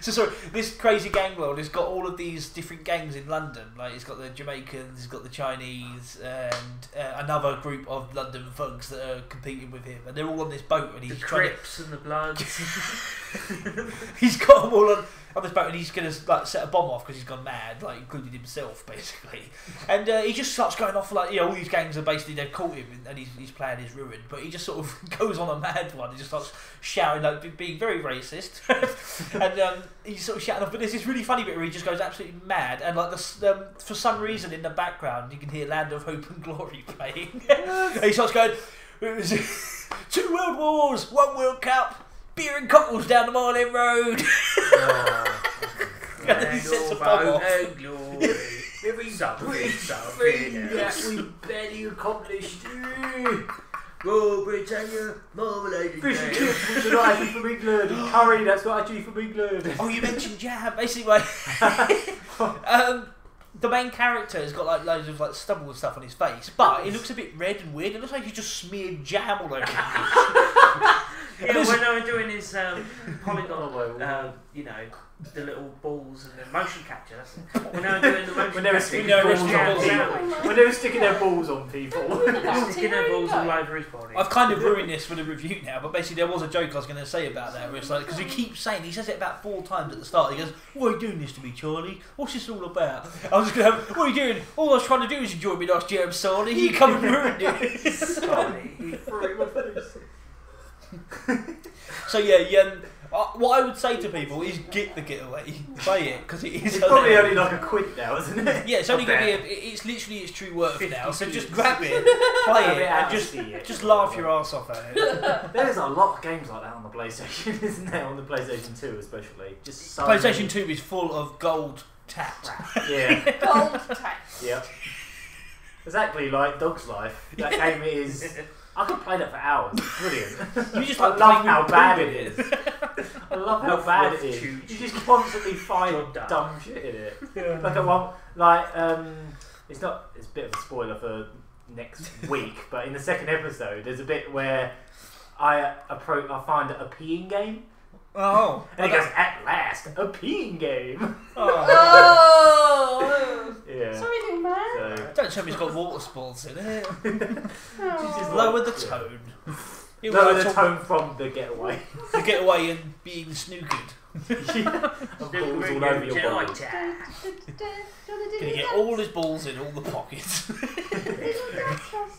So sorry, this crazy gang world has got all of these different gangs in London. Like it's got the Jamaicans, it's got the Chinese, and another group of London thugs that are competing with him, and they're all on this boat. And he's the trying Crips and the Bloods. he's got them all on this boat, and he's going to set a bomb off because he's gone mad, including himself basically. And he just starts going off all these gangs are basically they've caught him, and his plan is ruined. But he just sort of goes on a mad one. He just starts shouting, being very racist, and he's sort of shouting off. But there's this really funny bit where he just goes absolutely mad, and for some reason in the background you can hear Land of Hope and Glory playing. And he starts going, 2 World Wars, 1 World Cup. Beer and cockles down the Mile End Road. And then he sets a bomb off. Every something that we barely accomplished. Go Britannia, marmalade. Fish and chips, which are not actually from England. Curry, that's not actually from England. Oh, you mentioned jam. Basically, the main character has got loads of stubble and stuff on his face, but it looks a bit red and weird. It looks like he just smeared jam all over him. Yeah, when they were doing his polygon, the little balls and the motion capture. When they were doing the motion when they were sticking their balls on people. Sticking their balls all over his body. I've kind of ruined this for the review now, but basically there was a joke I was going to say about that, where it's because he says it about 4 times at the start. He goes, "Why are you doing this to me, Charlie? What's this all about?" I was just going to have, "What are you doing? All I was trying to do is enjoy me nice jam, Charlie. You come and ruined it." So what I would say to people is get the Getaway, play it because it is. It's probably only £1 now, isn't it? Yeah, it's only going to be. It's literally its true worth now. So just grab it, play it, and just laugh your ass off at it. There's a lot of games like that on the PlayStation, isn't there? On the PlayStation 2 especially. Just so PlayStation 2 is full of gold tat. Yeah. Gold tat. Yep. Exactly like Dog's Life. That game is. I could play that for hours. It's brilliant. You just I love how bad it it is. I love how bad it is. You just constantly find dumb shit in it. Yeah. Like at one, it's a bit of a spoiler for next week, but in the second episode, there's a bit where I find a peeing game. Oh. And he goes, "At last, a peeing game." Oh. Yeah. Sorry, little man. So, Don't tell me it's got water sports in it. Oh. Lower the tone. Lower the tone from the Getaway. The Getaway and being snookered. Balls all over your body. Gonna get all his balls in all the pockets.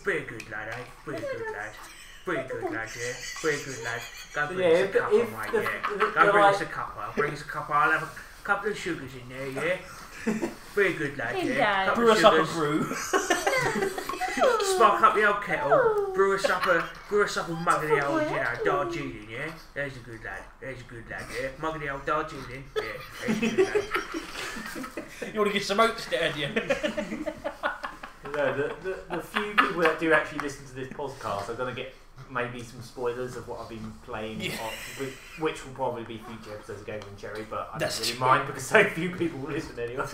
Very good lad, eh? Very good lad. Very good lad, yeah. Very good lad. Go bring Yeah, us a cuppa, if mate, the- yeah. the Go bring like- us a cuppa. Bring us a cuppa. I'll have a couple of sugars in there, yeah. Very good lad, yeah. Couple Brew of us up a sugars. brew. Spark up the old kettle, brew us up a mug of the old, Darjeeling, yeah? There's a good lad, yeah? Mug of the old Darjeeling, yeah, there's a good lad. You want to get some oats down, you? The few people that do actually listen to this podcast are going to get maybe some spoilers of what I've been playing, which will probably be future episodes of Game and Cherry, but I don't really mind because so few people will listen anyway.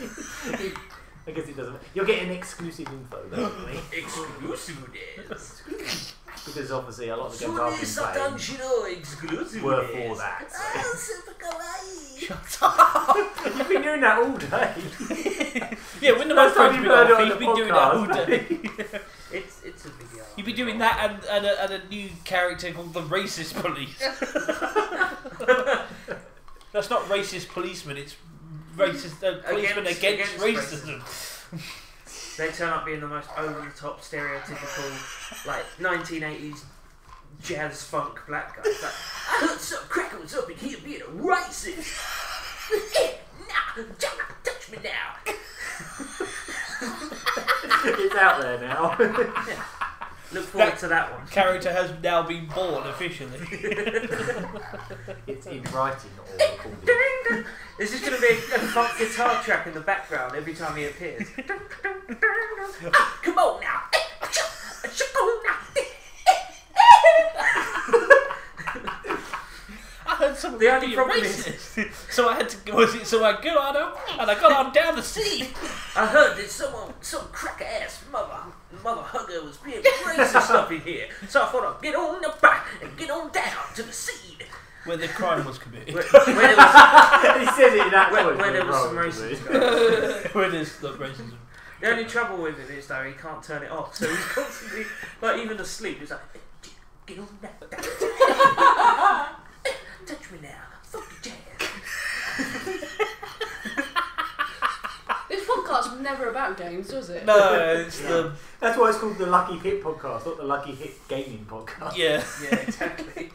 I guess it doesn't. You're getting exclusive info, basically. Exclusive. Because obviously a lot of the games I've been playing were for that. Shut up! You've been doing that all day. Yeah, when the most times you've been doing that all day. It's a video. You'd be doing that and a new character called the Racist Police. That's not racist policeman, it's racist policeman against racism. They turn up being the most over-the-top, stereotypical, like 1980s jazz funk black guy. It's like, I heard some cracker was up in here being a racist. Nah, touch me now. It's out there now. Yeah. Look forward to that one. Character has now been born officially. It's in writing or recording. There's just going to be a funk guitar track in the background every time he appears. Come on now. I heard someone The only being problem racist. So I had to so I got on up and I got on down the sea. I heard that some cracker ass mother hugger was being racist up in here. So I thought I'd get on the back and get on down to the seed. Where the crime was committed. Where there was, He said it in that voice. where there was some racism. Where there's the racism. The only trouble with it is though he can't turn it off, so he's constantly like even asleep. He's like, get on that. Touch me now. Fuck the jazz. This podcast's never about games, was it? No, it's the That's why it's called the Lucky Hit podcast, not the Lucky Hit Gaming podcast. yeah. Yeah, exactly.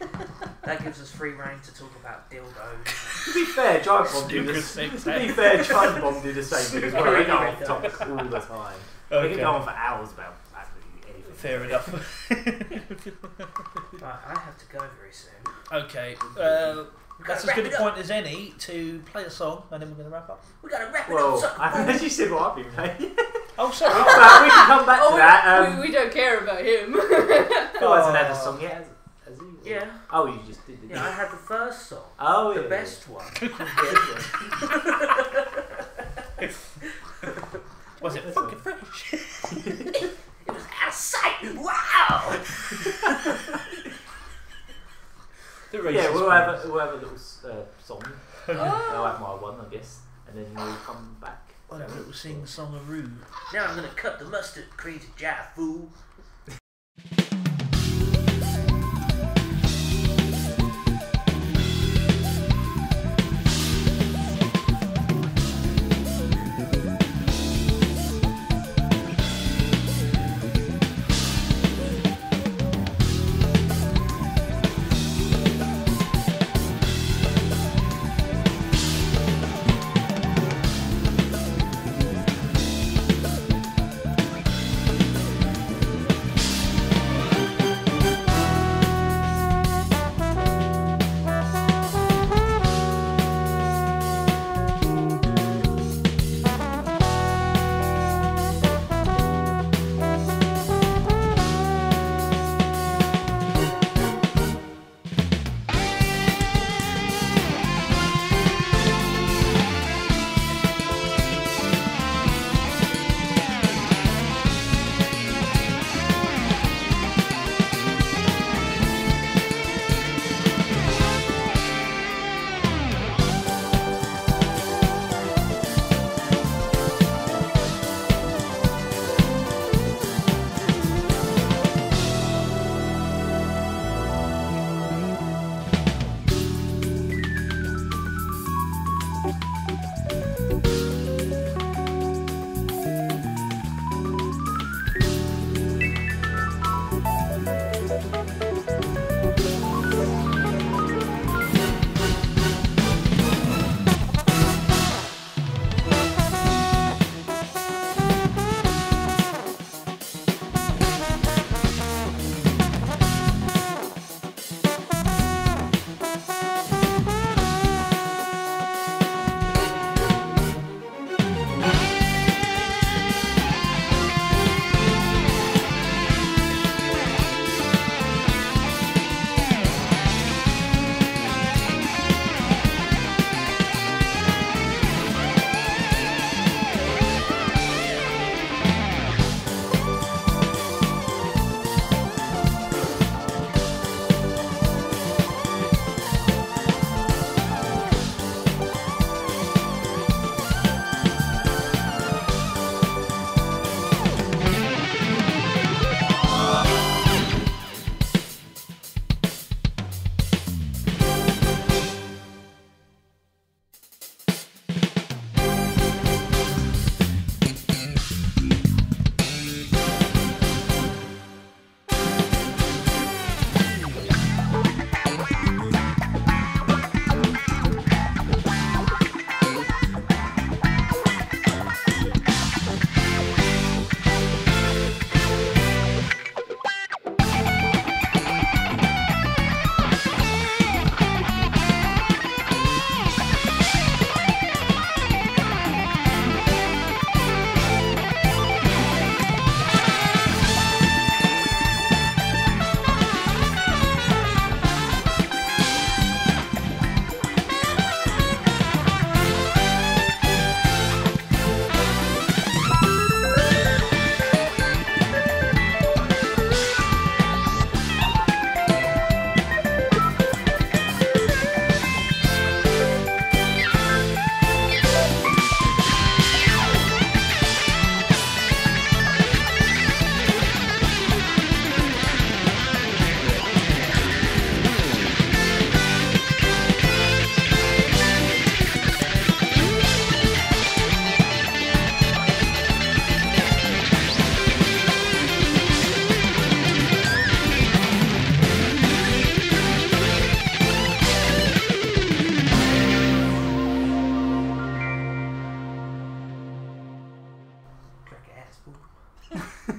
That gives us free reign to talk about dildos. To be fair, Giant Bomb did the same thing as well. They go off topic all the time. They can go on for hours about absolutely anything. Fair enough. Right, I have to go very soon. Okay. That's as good a point as any to play a song and then we're going to wrap up. We gotta wrap it up. Well, Sucker I boy. think as you said what I've been playing. Oh, sorry. But we can come back to that. We don't care about him. Phil hasn't had a song yet, has he? Yeah. Oh, you just did, didn't Yeah, you? I had the first song. Oh, The yeah. best one. Was it fucking fresh? It was out of sight. Wow. Yeah, we'll have a little song. I'll have my one, I guess, and then we'll come back. We'll have a little sing song of Rue. Now I'm gonna cut the mustard, crazy Shaq-Fu.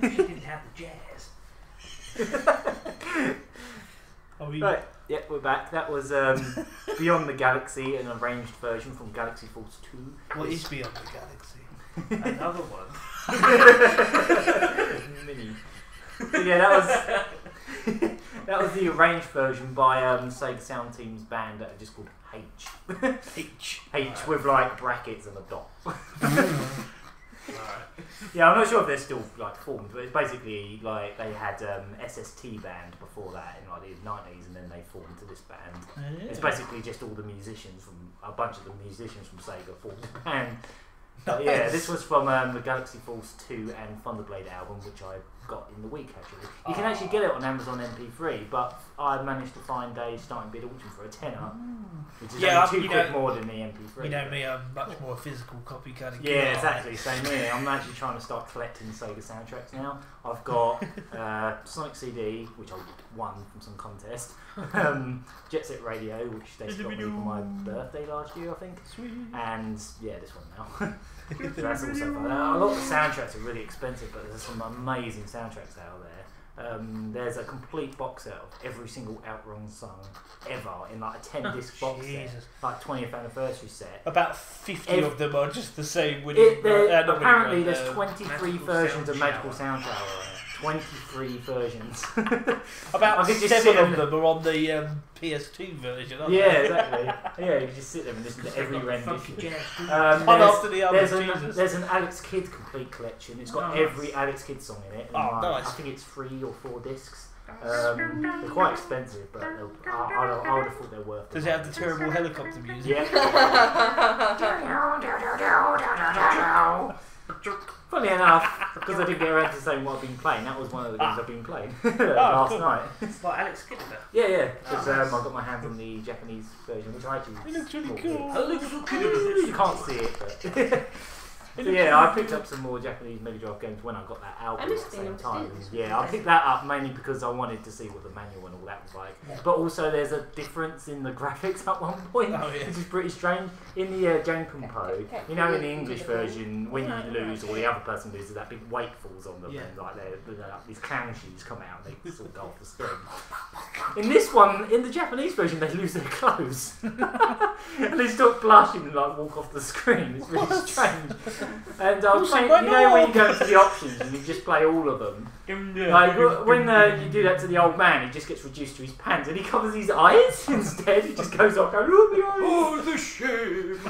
She didn't have the jazz. Right, yeah, we're back. That was Beyond the Galaxy, an arranged version from Galaxy Force 2. What is Beyond the Galaxy? Another one. Mini. So yeah, that was the arranged version by Sega Sound Team's band that are just called H. H with like brackets and a dot. Yeah, I'm not sure if they're still like formed, but it's basically like they had SST band before that in like the 90s, and then they formed to this band. Yeah. It's basically just all the musicians from a bunch of the musicians from Sega formed the band. Nice. Yeah, this was from the Galaxy Force 2 and Thunderblade album, which I got in the week actually. You can actually get it on Amazon MP3, but I managed to find a starting bid auction for a tenner, which is only £2 more than the MP3. You know me, I'm much more a physical copy kind of guy. Yeah, exactly, same here. I'm actually trying to start collecting Sega soundtracks now. I've got Sonic CD, which I won from some contest, Jet Set Radio, which they got me for my birthday last year, I think. Sweet. And yeah, this one now. So that's also fun. A lot of the soundtracks are really expensive, but there's some amazing soundtracks out there. There's a complete box set of every single Outrun song ever in like a 10-disc box set, like 20th anniversary set. About 50 of them are just the same. Apparently, there's 23 versions of Magical Sound Shower. 23 versions. About 7 of them are on the PS2 version, aren't yeah, they? Exactly. Yeah, you just sit there and listen to every rendition. One after the other. There's an Alex Kidd complete collection. It's got every Alex Kidd song in it. Nice. I think it's 3 or 4 discs. They're quite expensive, but I would have thought they're worth it. Does it have the terrible helicopter music? Yeah. Funny enough, because I didn't get around to saying what I've been playing, that was one of the games I've been playing last night. It's like Alex Kidd. Yeah, because I got my hands on the Japanese version, which I actually... It looks really cool. You can't see it, but... So yeah, I picked up some more Japanese Mega Drive games when I got that album at the same time. Yeah, I picked that up mainly because I wanted to see what the manual and all that was like. But also there's a difference in the graphics at one point, which is pretty strange. In the Jankunpo, you know, in the English version, when you lose or the other person loses, that big weight falls on them and like these clown shoes come out and they sort of go off the screen. In this one, in the Japanese version, they lose their clothes. And they stop blushing and like walk off the screen. It's really strange. And I was playing, you know, when you go into the options and you just play all of them. Like when you do that to the old man, he just gets reduced to his pants and he covers his eyes instead. He just goes off going, "Oh, the eyes! Oh, the shame!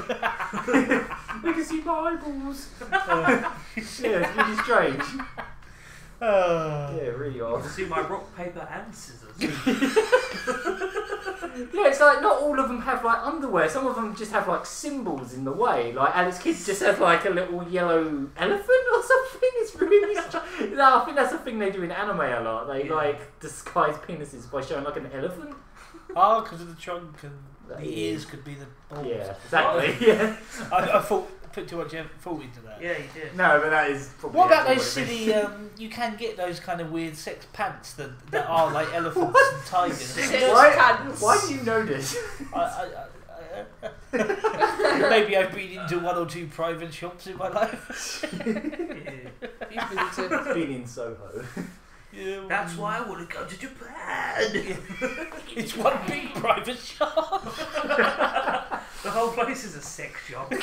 You can see my eyeballs." Yeah, it's really strange. Yeah, really odd. See my rock, paper, and scissors. Yeah, it's like not all of them have like underwear. Some of them just have like symbols in the way. Like Alex Kidd just has like a little yellow elephant or something. It's really strange. I think that's a thing they do in anime a lot. They like disguise penises by showing like an elephant. Oh, because of the trunk and the ears could be the balls. Yeah, exactly. Yeah. I put too much thought into that. Yeah, you did. No, but that is probably... What about those silly... you can get those kind of weird sex pants that are like elephants and tigers. Why do you know this? Maybe I've been into 1 or 2 private shops in my life. You've been in Soho. Yeah, that's why I want to go to Japan. It's one big private shop. The whole place is a sex shop. You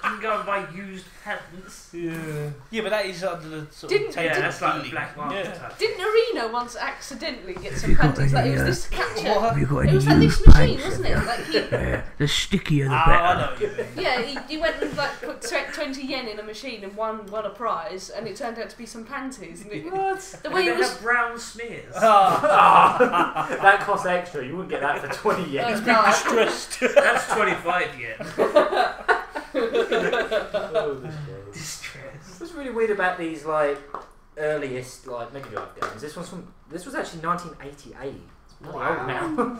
can go and buy used pants. Yeah, but that is under the sort of... that's like the black market type. Didn't Arena once accidentally get some panties? Like, it was this catcher. It was like this machine, wasn't it? Like the stickier the better. I know what you mean. Yeah, he went and like put 20 yen in a machine and won a prize, and it turned out to be some panties. And What? The way it was have brown smears. That costs extra. You wouldn't get that for 20 yen. He's been distressed. That's 25 yen. Distress. What's really weird about these like earliest like Mega Drive games? This was actually 1988. It's really old now.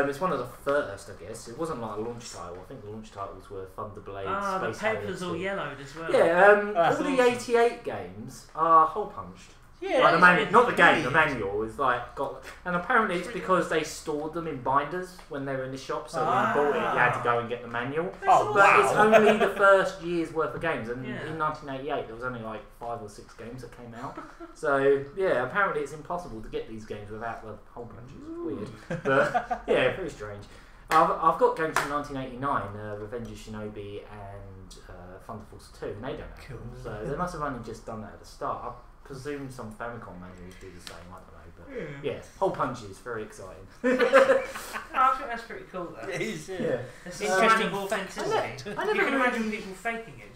It's one of the first, I guess. It wasn't like a launch title. I think the launch titles were Thunderblade, Space the paper's Harrier all yellowed as well. Yeah, all the 88 games are hole punched. Yeah, Like the manual, not the game. weird. The manual is like got, and apparently it's because they stored them in binders when they were in the shop. So when you bought it, you had to go and get the manual. Oh, But wow. it's only the first year's worth of games, and Yeah. in 1988 there was only like 5 or 6 games that came out. So yeah, apparently it's impossible to get these games without the hole punches. Weird, but yeah, very strange. I've got games from 1989, Revenge of Shinobi and Thunder Force 2, and they don't have them. Cool. So they must have only just done that at the start. I presume some Famicom manuals do the same, I don't know. But yeah, hole punches, very exciting. I think that's pretty cool though. It is, yeah. Yeah. It's Interesting interesting authenticity. I You never can really- imagine people faking it.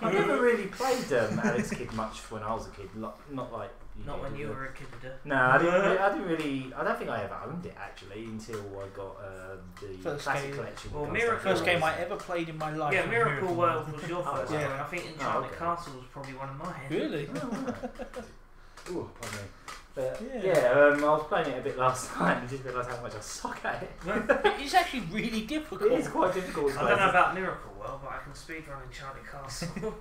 I never really played Alex Kidd much when I was a kid. Not like Not when did, you but- were a kid. No, I didn't really. I don't think I ever owned it actually until I got the First classic game. collection. Well, with Miracle- First game I Gunstar ever played in my life. Yeah, was Miracle World was your Oh, first wow. game, and I think Enchanted okay. Castle was probably one of mine. Really? Oh, wow. Ooh, pardon me. But Yeah. I was playing it a bit last night and just realised how much I suck at it. It's actually really difficult. It is quite difficult. I don't know about Miracle World, but I can speedrun Enchanted Castle.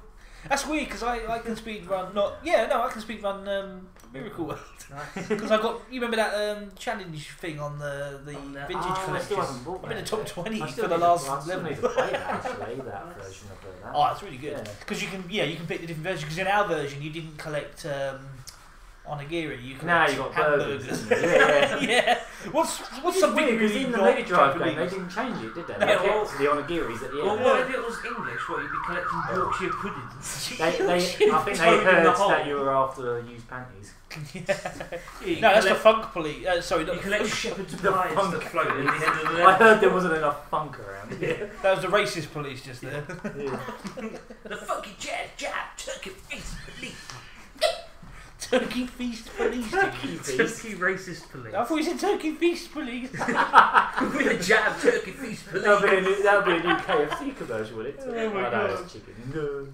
That's weird because I can speed run. I can speed run Miracle World Nice. because I got. You remember that challenge thing on the On the- vintage I still collection? haven't bought I'm in the that top yet. 20 I for still the need to- last I still level. need to play that actually, that version of that. Oh, it's really good Yeah. because you can pick the different versions. Because in our version you didn't collect onigiri. You Now collect you got hamburgers. burgers. Yeah. Yeah. What's It's something weird because really in the not Mega Drive game Japanese? they didn't change it, did they? They Yeah, kept well- the onigiris at the Well, end. what if it was English? What, you'd be collecting Yorkshire puddings? I think they Toad in the heard hole. that you were after used panties. You No, that's the collect- funk police. Sorry, You not collect the funk. shepherd's The pies funk that float at the end of the I level. heard there wasn't enough funk around. Yeah. That was the racist police just there. Yeah. The funky jab, turkey feast police. Turkey feast police. Turkey feast. Turkey racist police. I thought you said turkey feast police. With a jab, turkey feast police. That would be a new KFC commercial, wouldn't it? Oh my no, God. it's chicken. No.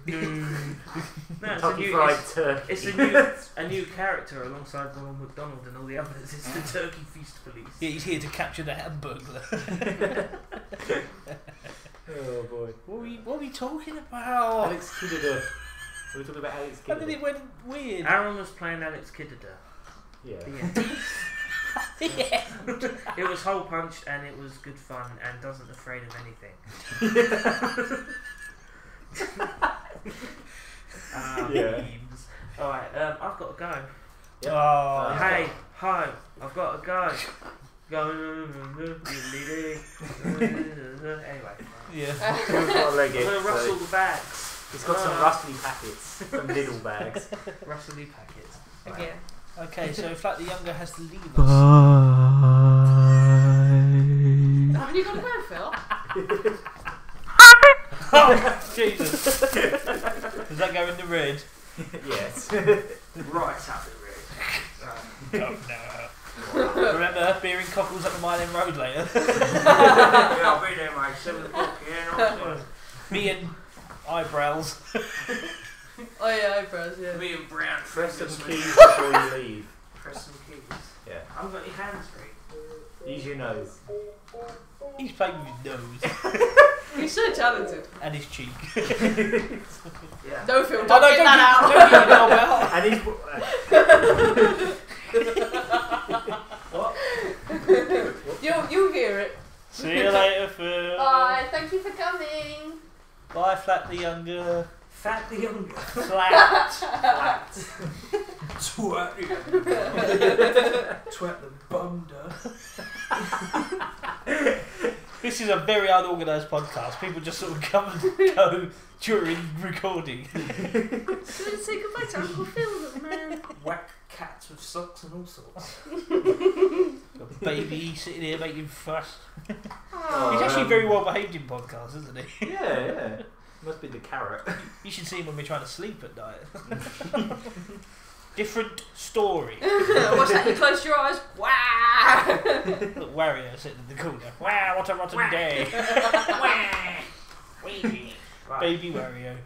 No, it's a Kentucky new, Fried it's, Turkey. it's a new character alongside Ronald McDonald and all the others. It's the turkey feast police. Yeah, he's here to capture the hamburglar. Oh boy. What are we talking about? Alex Kidd. We were talking about Alex How did Kidd. it went weird? Aaron was playing Alex Kiddeder. Yeah. The end. Yeah. It was hole punched and it was good fun and doesn't afraid of anything. Yeah. Memes. Alright, I've got to go. Yep. Oh, Hey, hi, I've got to go. Go. Anyway, yeah. He's got a leg I'm gonna in, rustle so the bags. he's got some rustly packets, some little bags. Rustly packets. Again. Okay, so Flat the Younger has to leave us. Haven't you got to go, Phil? Oh, Jesus. Does that go in the red? Yes. Right up the red. Oh, no. Remember beering cockles up the Mile End Road later? Yeah, I'll be there, mate. 7 o'clock, yeah, not Me and eyebrows. Oh yeah, eyebrows, yeah. Me and Brown. Press some fingers, keys mate. before you leave. Press some keys. Yeah. I haven't got any hands free. Use your nose. He's playing with his nose He's so talented. and his cheek. Yeah. No, Phil, Oh, don't no, get that out. don't get that out. And he's. You'll hear it. See you later, Phil. Bye. Thank you for coming. Bye, Flat the Younger. Fat the Younger. Flat. Flat. Twat the Twat the bunda. This is a very unorganised podcast. People just sort of come and go during recording. Let's say goodbye to Uncle Phil, little man. Whack cats with socks and all sorts. Got a baby sitting here making fuss. Oh, He's actually very well behaved in podcasts, isn't he? Yeah. Must be the carrot. You should see him when we're trying to sleep at night. Different story. Watch that, you close your eyes. Wow. Look, Wario sitting in the corner. Wow, what a rotten day. Right. Baby Wario.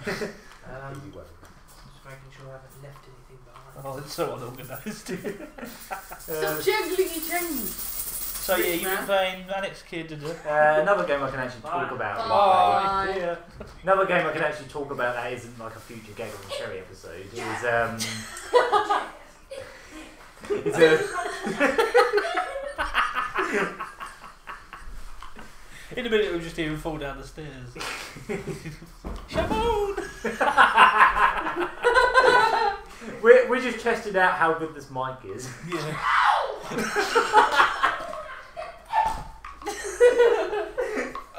Just making sure I haven't left anything behind. Oh, it's so unorganised. Stop juggling your chains. So yeah, you've been playing Annex Kid, did you? Another game I can actually talk about. Bye. Yeah. Another game I can actually talk about that isn't like a future Getaway and Cherry episode. Is In a minute, we'll just hear him fall down the stairs. Shaboon! we're just testing out how good this mic is. Yeah.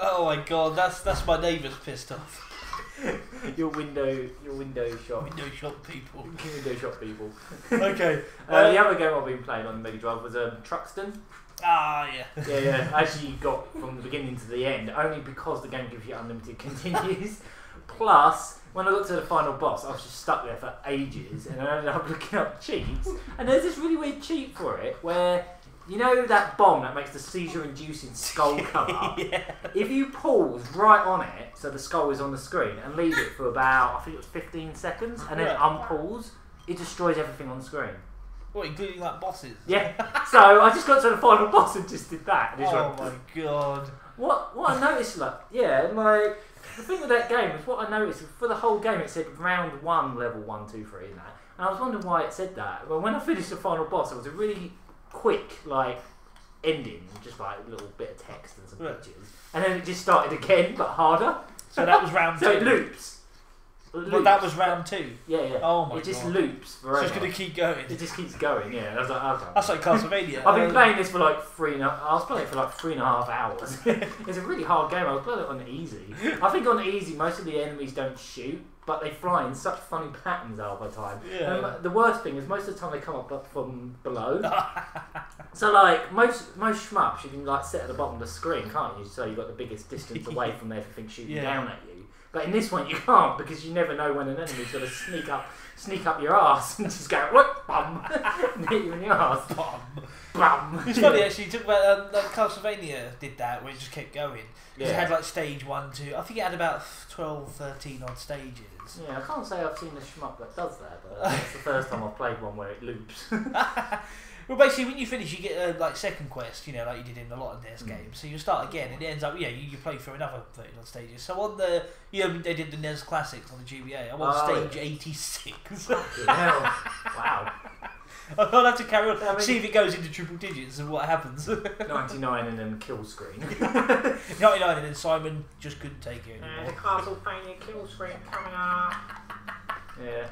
Oh my god, that's my neighbours pissed off. Your window shop. Window shop people. Window shop people. Okay. The other game I've been playing on the Mega Drive was Truxton. Ah, yeah. Yeah. Actually, you got from the beginning to the end, only because the game gives you unlimited continues. Plus, when I got to the final boss, I was just stuck there for ages, and I ended up looking up cheats. And there's this really weird cheat for it, where you know that bomb that makes the seizure-inducing skull come up? Yeah. If you pause right on it, so the skull is on the screen, and leave it for about, I think it was 15 seconds, and then unpause, it destroys everything on the screen. What, including like bosses? Yeah. So I just got to the final boss and just did that. And it just Oh went, my god. What I noticed, like, the thing with that game is what I noticed for the whole game it said round 1, level 1, 2, 3 and that. And I was wondering why it said that. Well, when I finished the final boss, it was a really quick, ending, just like a little bit of text and some pictures. And then it just started again, but harder. So that was round 2. So it loops. Well, that was round 2. Yeah. Oh my god. It just loops forever. So it's going to keep going. It just keeps going, yeah. And I was like, okay. That's like Castlevania. I've been playing this for I was playing it for 3.5 hours. It's a really hard game. I was playing it on easy. I think on easy, most of the enemies don't shoot, but they fly in such funny patterns all the time. Yeah. The worst thing is most of the time they come up from below. So most shmups you can sit at the bottom of the screen, can't you? So you've got the biggest distance away from everything shooting down at you. But in this one you can't, because you never know when an enemy's going to sneak up your ass and just go whoop, bum, and hit you in the ass. Bum. It's funny actually. You talk about Castlevania did that, where it just kept going. It had stage 1, 2. I think it had about 12, 13 odd stages. Yeah, I can't say I've seen a shmup that does that, but it's the first time I've played one where it loops. Well, basically, when you finish, you get a second quest, like you did in a lot of NES games. So you start again, and it ends up, you play through another 13 odd stages. So on the, they did the NES Classics on the GBA. I'm on stage 86. Fucking hell. Wow. I'll have to carry on, see if it goes into triple digits and what happens. 99 and then kill screen. 99 and then Simon just couldn't take it anymore. The Castlevania kill screen coming up. Yeah.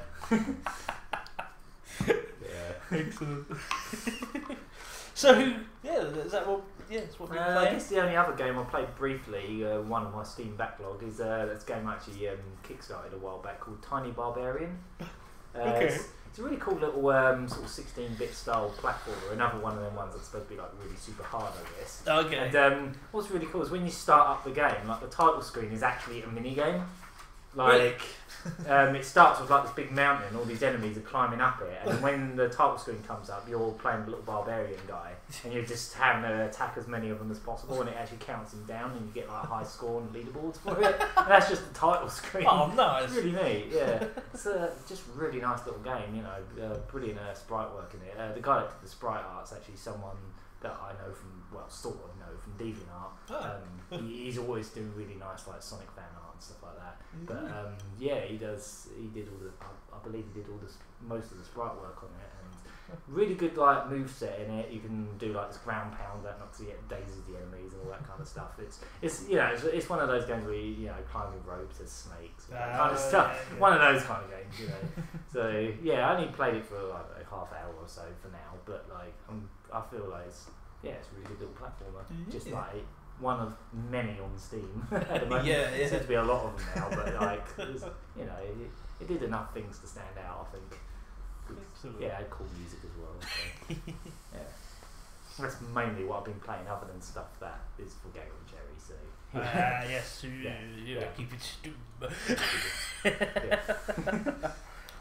Excellent. So, is that what? Yeah, it's what we I playing. guess the only other game I played briefly, one of my Steam backlog, is this game I actually kickstarted a while back called Tiny Barbarian. Okay. It's a really cool little sort of 16-bit style platformer. Another one of them ones that's supposed to be really super hard, I guess. Okay. And what's really cool is when you start up the game, the title screen is actually a mini game. It starts with this big mountain and all these enemies are climbing up it, and when the title screen comes up you're playing the little barbarian guy and you're just having to attack as many of them as possible, and it actually counts them down and you get a high score and leaderboards for it, and that's just the title screen. Oh, nice. It's really neat, yeah. It's just a really nice little game, brilliant sprite work in it. The guy that did the sprite art's actually someone that I know from, sort of know from DeviantArt. He's always doing really nice Sonic fan art and stuff like that. But he did all the, I believe he did most of the sprite work on it, and really good moveset in it. You can do this ground pound that knocks the daisies the enemies and all that kind of stuff. It's one of those games where you climbing ropes, there's snakes, and that kind of stuff. Yeah. One of those kind of games, So I only played it for a half hour or so for now, but I feel it's a really good little platformer. Just one of many on Steam at the moment. There seems to be a lot of them now, but it did enough things to stand out, I think. It had cool music as well. So, that's mainly what I've been playing, other than stuff that is for Getaway and Cherry. So yes, keep it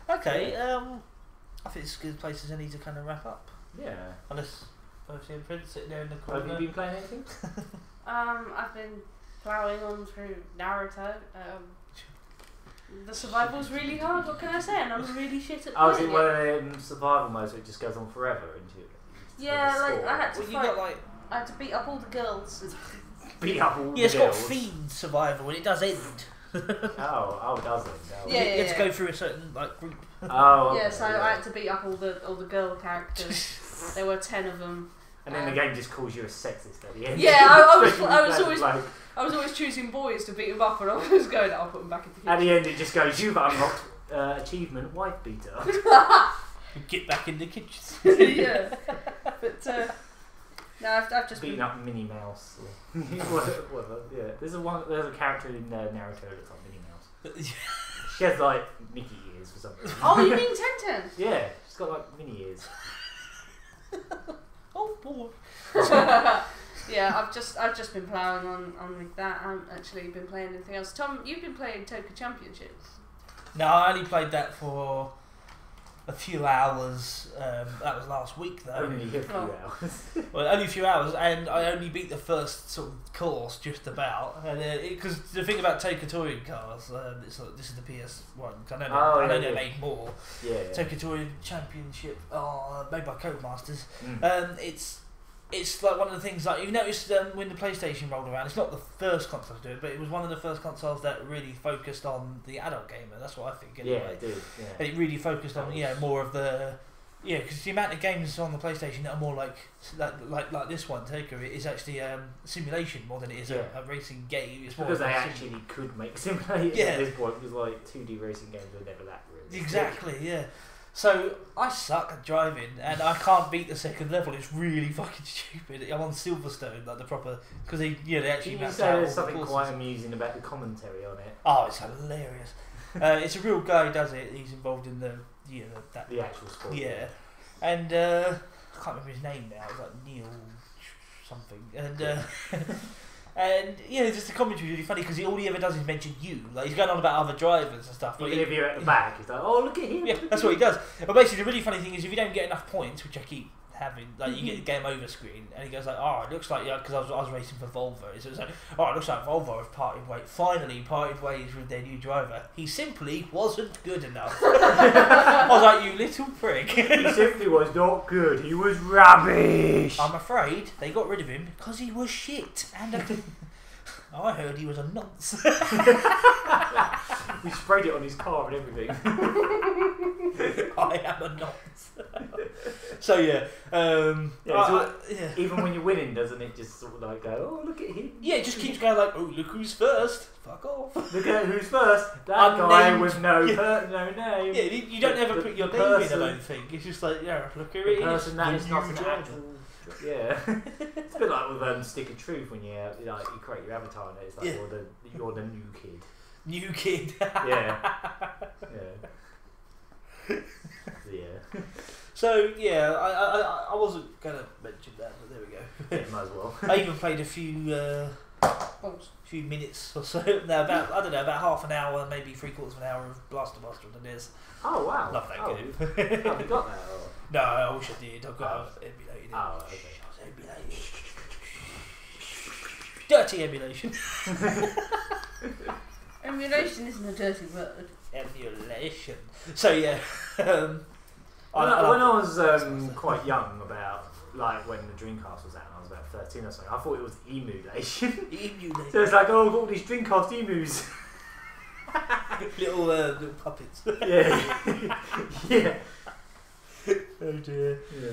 Okay, I think it's a good place as any to kind of wrap up. Yeah. Unless Percy and Prince sitting there in the corner. Have you been playing anything? I've been ploughing on through Naruto. The survival's really hard, what can I say? And I'm really shit at playing is it one of them survival modes where it just goes on forever? I had to you got I had to beat up all the girls. Beat up all Yeah, it's the got girls. fiend survival and it does end. Oh, does it? Oh. Yeah, You have to go through a certain group. Oh, Yeah, okay, so yeah. I had to beat up all the girl characters. There were 10 of them. And then the game just calls you a sexist at the end. Yeah, I was Especially always like, I was always choosing boys to beat them up, and I was going, I'll put them back into the at kitchen. the end, it just goes, "You've unlocked achievement, wife beater." Get back in the kitchen. Yeah, but no, I've just Beating been. up Minnie Mouse. Or whatever. Yeah, there's a character in Naruto that looks like Minnie Mouse. She has like Mickey ears for some reason. Oh, you mean Tenten? Yeah, she's got like Minnie ears. Oh boy. Yeah, I've just been ploughing on with that. I haven't actually been playing anything else. Tom, you've been playing TOCA Championships. No, I only played that for a few hours. That was last week though. Only a few Oh. hours. Well, only a few hours, and I only beat the first sort of course just about. And because the thing about TOCA Touring cars, this is the PS1. 'Cause I know they yeah. made more. Yeah. TOCA Touring Championship, made by Codemasters. Mm. It's like one of the things like you noticed when the PlayStation rolled around. It's not the first console to do it, but it was one of the first consoles that really focused on the adult gamer. That's what I think. Yeah, Anyway. it did. Yeah. And it really focused on more of the because the amount of games on the PlayStation that are more like this one TOCA is actually simulation more than it is a racing game. It's more Because of they a actually could make simulators Yeah. at this point, because like 2D racing games were never that realistic. Exactly, yeah. So I suck at driving, and I can't beat the second level. It's really fucking stupid. I'm on Silverstone, like the proper, because they actually Can you mapped say out there's all the something courses. quite amusing about the commentary on it? Oh, it's hilarious. It's a real guy who does it. He's involved in the The actual sport. yeah, and I can't remember his name now. It's like Neil something, and and just the commentary is really funny because all he ever does is mention you. Like he's going on about other drivers and stuff. But Even if you're at the back, he's like, "Oh, look at him." yeah, that's what he does. But basically, the really funny thing is if you don't get enough points, which I keep having, like you get the game over screen, and he goes like, "Oh, it looks like because I was racing for Volvo." So it's like, "Oh, it looks like Volvo have finally parted ways with their new driver. He simply wasn't good enough." I was like, "You little prick." He simply was not good. He was rubbish. I'm afraid they got rid of him because he was shit, and I heard he was a nonce. We sprayed it on his car and everything. I am a nonce. So yeah, Even when you're winning, doesn't it just sort of like go, "Oh, look at him"? yeah, it just keeps going like, "Oh, look who's first." Fuck off. Look at who's first. That guy Unnamed. with no name. Yeah, you don't ever put your the name in, I person- don't think. It's just like, look who The it is. person that the is not new an driver. actual. Yeah, it's a bit like with Stick of Truth when you create your avatar and it's like you're the new kid. New kid. Yeah, yeah. So yeah, I wasn't gonna mention that, but there we go. Yeah, might as well. I even played a few minutes or so. No, about half an hour, maybe 3/4 of an hour of Blaster Buster on the NES. Oh wow! Love that game. Have you got that? Or? No, I wish I did. I've got emulated it. Oh, okay. I was emulated. Dirty emulation. Emulation isn't a dirty word. Emulation. So yeah. When I was quite young, about like when the Dreamcast was out, and I was about 13 or something, I thought it was emulation. Emulation. So it's like, oh, I've got all these Dreamcast emus. little puppets. Yeah. Yeah. Oh dear. Yeah.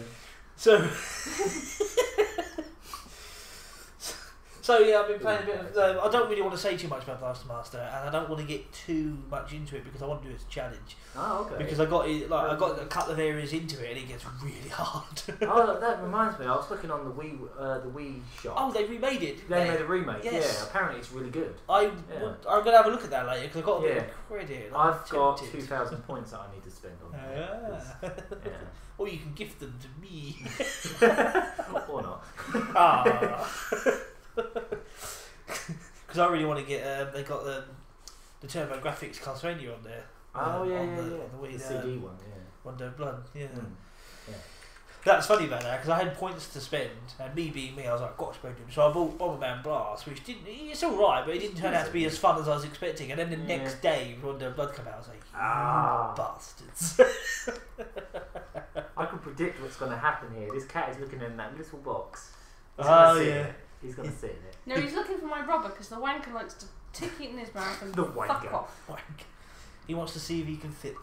So yeah, I've been playing a bit of. I don't really want to say too much about Blaster Master, and I don't want to get too much into it because I want to do it as a challenge. Oh, okay. Because I got a couple of areas into it, and it gets really hard. Oh, that reminds me. I was looking on the Wii shop. Oh, they remade it. They made a remake. Yes. Yeah, apparently it's really good. I'm gonna have a look at that later because I got a bit of credit. I'm I've got tempted. 2,000 points that I need to spend on that. Yeah. Or you can gift them to me. Or not. Because I really want to get. They got the Turbo Graphics Castlevania on there. Oh yeah. On the Wii, The CD one, yeah. Wonder of Blood. Yeah. Yeah. That's funny about that because I had points to spend, and me being me, I was like, "Got to spend them." So I bought Bomberman Blast, which it's all right, but it didn't turn out to be as fun as I was expecting. And then the next day, Wonder of Blood came out. I was like, "Bastards!" I can predict what's going to happen here. This cat is looking in that little box. Oh yeah. He's gonna sit in it. No, he's looking for my rubber because the wanker likes to tick it in his mouth and The fuck wanker. off. Wank. He wants to see if he can fit.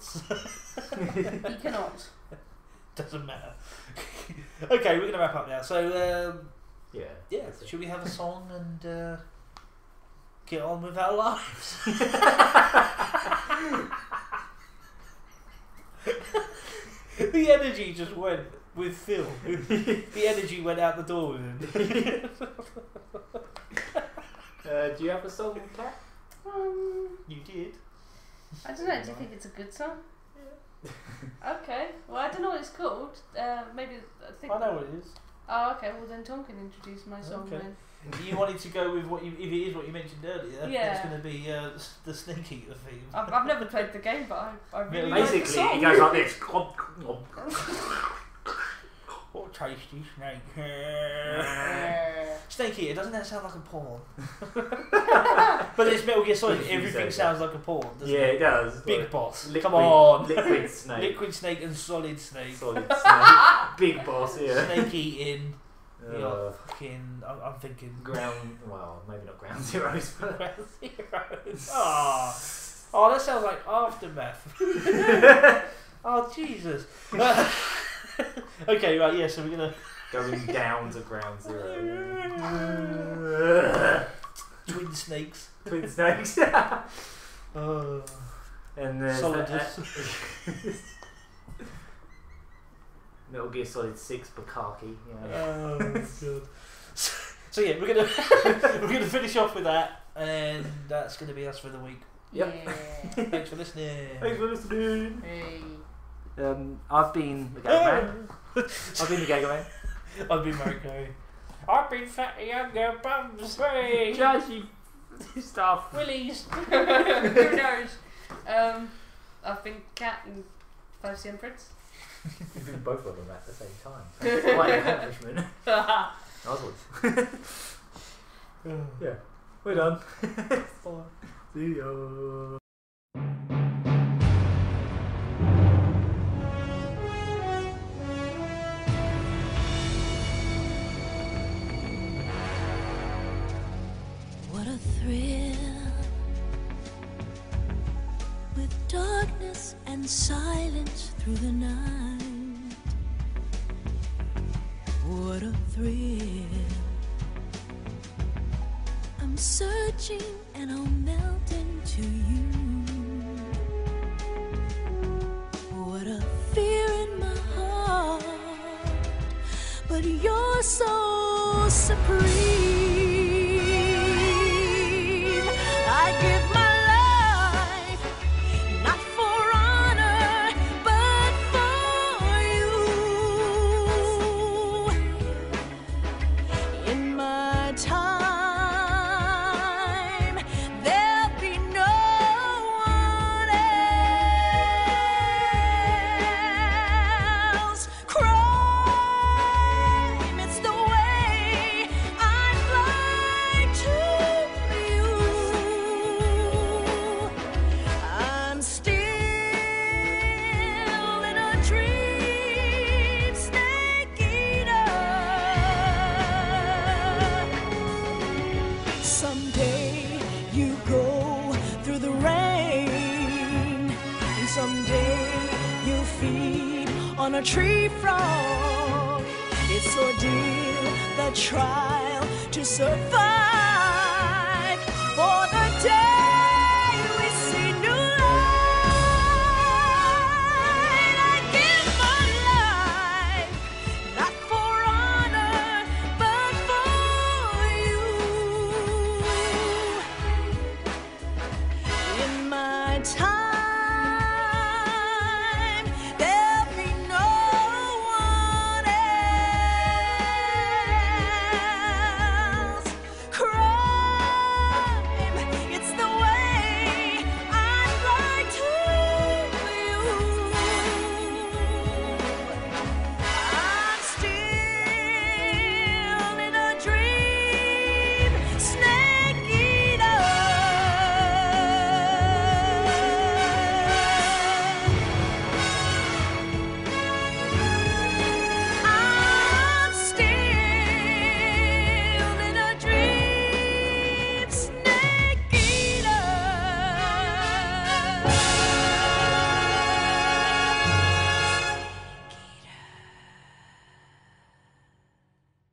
He cannot. Doesn't matter. Okay, we're gonna wrap up now. So Yeah. yeah, that's it. should we have a song and get on with our lives? The energy just went with Phil. The energy went out the door with him. Do you have a song, Kat? You did. I don't know. Do you think it's a good song? Okay. Well, I don't know what it's called. Maybe I think. I know what it is. Oh, okay. Well, then Tom can introduce my song Okay. then. You wanted to go with what you, if it is what you mentioned earlier. Yeah. It's going to be the Snake Eater theme. I've never played the game, but I really Yeah, like the Basically, song. he goes like this. What tasty snake? Snake Eater, doesn't that sound like a porn? But it's Metal Gear Solid. If you Everything say sounds like a porn, doesn't Yeah, it? it does. Big Like, Boss. liquid- Come on. Liquid snake. Liquid Snake and Solid Snake. Solid snake. Big Boss, yeah. Snake eating. Uh, Fucking. I'm thinking. ground, well, maybe not ground zeros, but Ground Zeroes. Oh, that sounds like Aftermath. Oh, Jesus. Okay, right, yeah, so we're gonna. going down to ground zero. Twin snakes. Twin snakes. Oh. And then Solidus. Metal Gear Solid 6 Bukaki. Yeah. Oh, God. So yeah, we're gonna we're gonna finish off with that, and that's gonna be us for the week. Yep. Yeah. Thanks for listening. Thanks for listening. Hey. I've been the Getaway. I've been the Getaway. I've been Marco. I've been Fatty Younger Bumsby. Judgy stuff. Willies. Who knows? I've been Cat and 5cm Prince. We've been both of them at the same time. Quite an accomplishment. Oswald. Yeah, we're done. See ya. What a thrill, with darkness and silence through the night. What a thrill, I'm searching and I'll melt into you. What a fear in my heart, but you're so supreme. I give my life, not for honor, but for you. In my time, there'll be no one else. Crime, it's the way I'd like to you. I'm still in a dream, snake eater. Someday you go through the rain, and someday you'll feed on a tree frog. It's ordeal, the trial to survive.